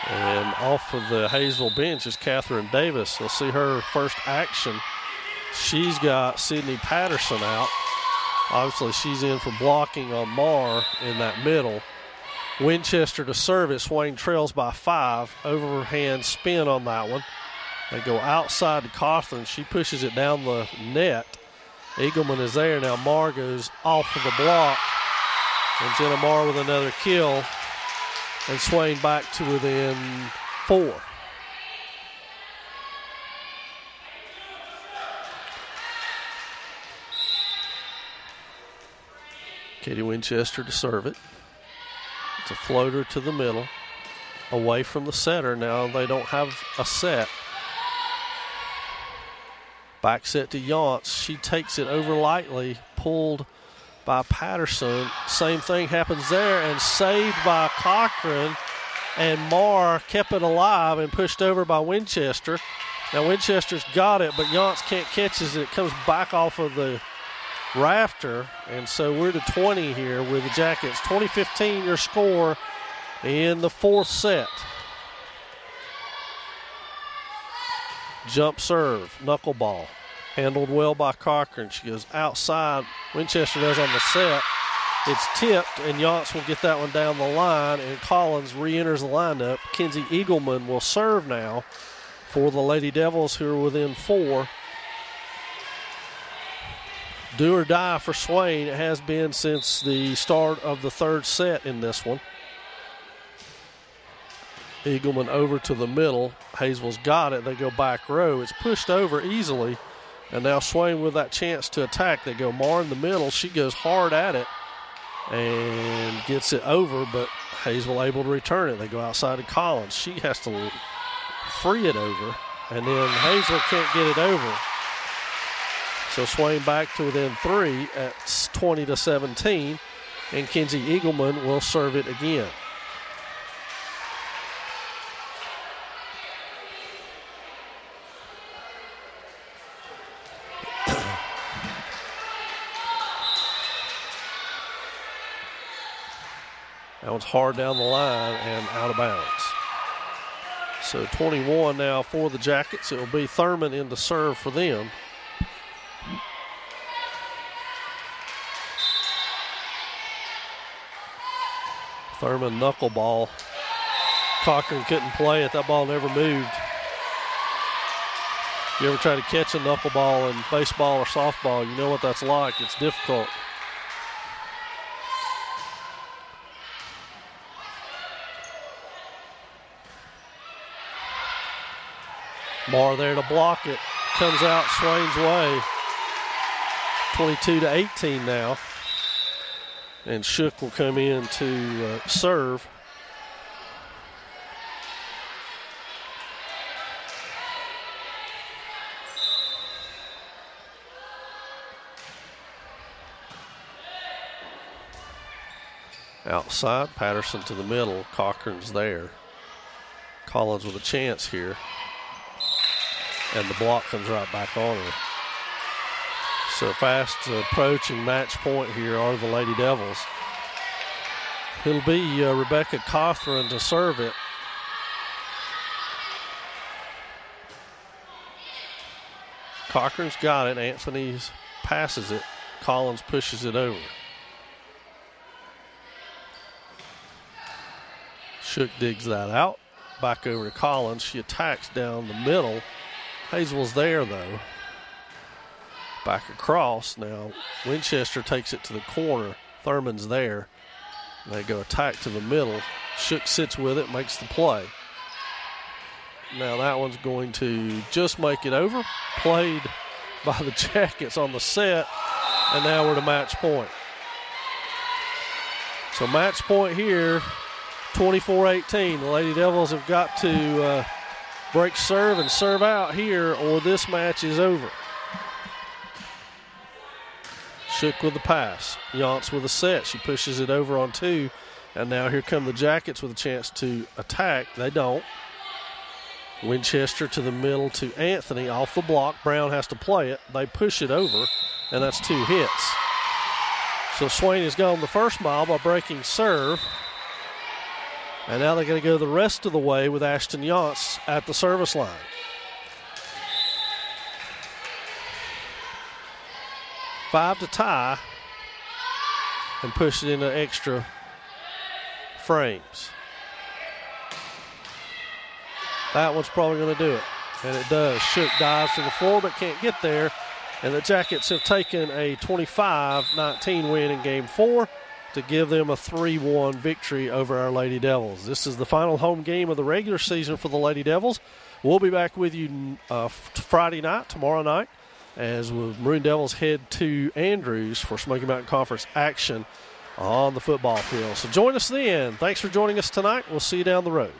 Speaker 2: And off of the Hayesville bench is Catherine Davis. You'll see her first action. She's got Sydney Patterson out. Obviously, she's in for blocking on Marr in that middle. Winchester to serve it. Swain trails by 5. Overhand spin on that one. They go outside to Cawthorn. She pushes it down the net. Eagleman is there. Now Marr goes off of the block. And Jenna Marr with another kill. And Swain back to within 4. Katie Winchester to serve it. It's a floater to the middle. Away from the setter. Now they don't have a set. Back set to Yance. She takes it over lightly. Pulled by Patterson. Same thing happens there and saved by Cochran. And Marr kept it alive and pushed over by Winchester. Now Winchester's got it, but Yance can't catch it. It comes back off of the rafter. And so we're to 20 here with the Jackets. 20-15 your score in the 4th set. Jump serve, knuckleball. Handled well by Cochran. She goes outside. Winchester does on the set. It's tipped, and Yance will get that one down the line, and Collins re-enters the lineup. Kenzie Eagleman will serve now for the Lady Devils, who are within 4. Do or die for Swain. It has been since the start of the 3rd set in this one. Eagleman over to the middle. Hayesville's got it. They go back row. It's pushed over easily. And now Swain with that chance to attack. They go Marr in the middle. She goes hard at it and gets it over, but Hayesville able to return it. They go outside to Collins. She has to free it over, and then Hayesville can't get it over. So Swain back to within 3 at 20-17, and Kenzie Eagleman will serve it again. That one's hard down the line and out of bounds. So 21 now for the Jackets. It will be Thurman in to serve for them. Thurman knuckleball. Cochran couldn't play it. That ball never moved. If you ever try to catch a knuckleball in baseball or softball, you know what that's like. It's difficult. Marr there to block it. Comes out Swain's way. 22-18 now. And Shook will come in to serve. Outside, Patterson to the middle. Cochran's there. Collins with a chance here. And the block comes right back on her. So fast approaching match point here are the Lady Devils. It'll be Rebecca Cawthorn to serve it. Cochran's got it. Anthony's passes it. Collins pushes it over. Shook digs that out. Back over to Collins. She attacks down the middle. Hayesville's there, though. Back across. Now, Winchester takes it to the corner. Thurman's there. They go attack to the middle. Shook sits with it, makes the play. Now that one's going to just make it over. Played by the Jackets on the set. And now we're to match point. So match point here, 24-18. The Lady Devils have got to break serve and serve out here, or this match is over. Shook with the pass. Yance with a set. She pushes it over on 2. And now here come the Jackets with a chance to attack. They don't. Winchester to the middle to Anthony off the block. Brown has to play it. They push it over, and that's 2 hits. So Swain has gone the first mile by breaking serve. And now they're going to go the rest of the way with Ashton Yance at the service line. Five to tie and push it into extra frames. That one's probably going to do it. And it does. Shook dives to the floor but can't get there. And the Jackets have taken a 25-19 win in Game 4 to give them a 3-1 victory over our Lady Devils. This is the final home game of the regular season for the Lady Devils. We'll be back with you Friday night, tomorrow night, as the Maroon Devils head to Andrews for Smoky Mountain Conference action on the football field. So join us then. Thanks for joining us tonight. We'll see you down the road.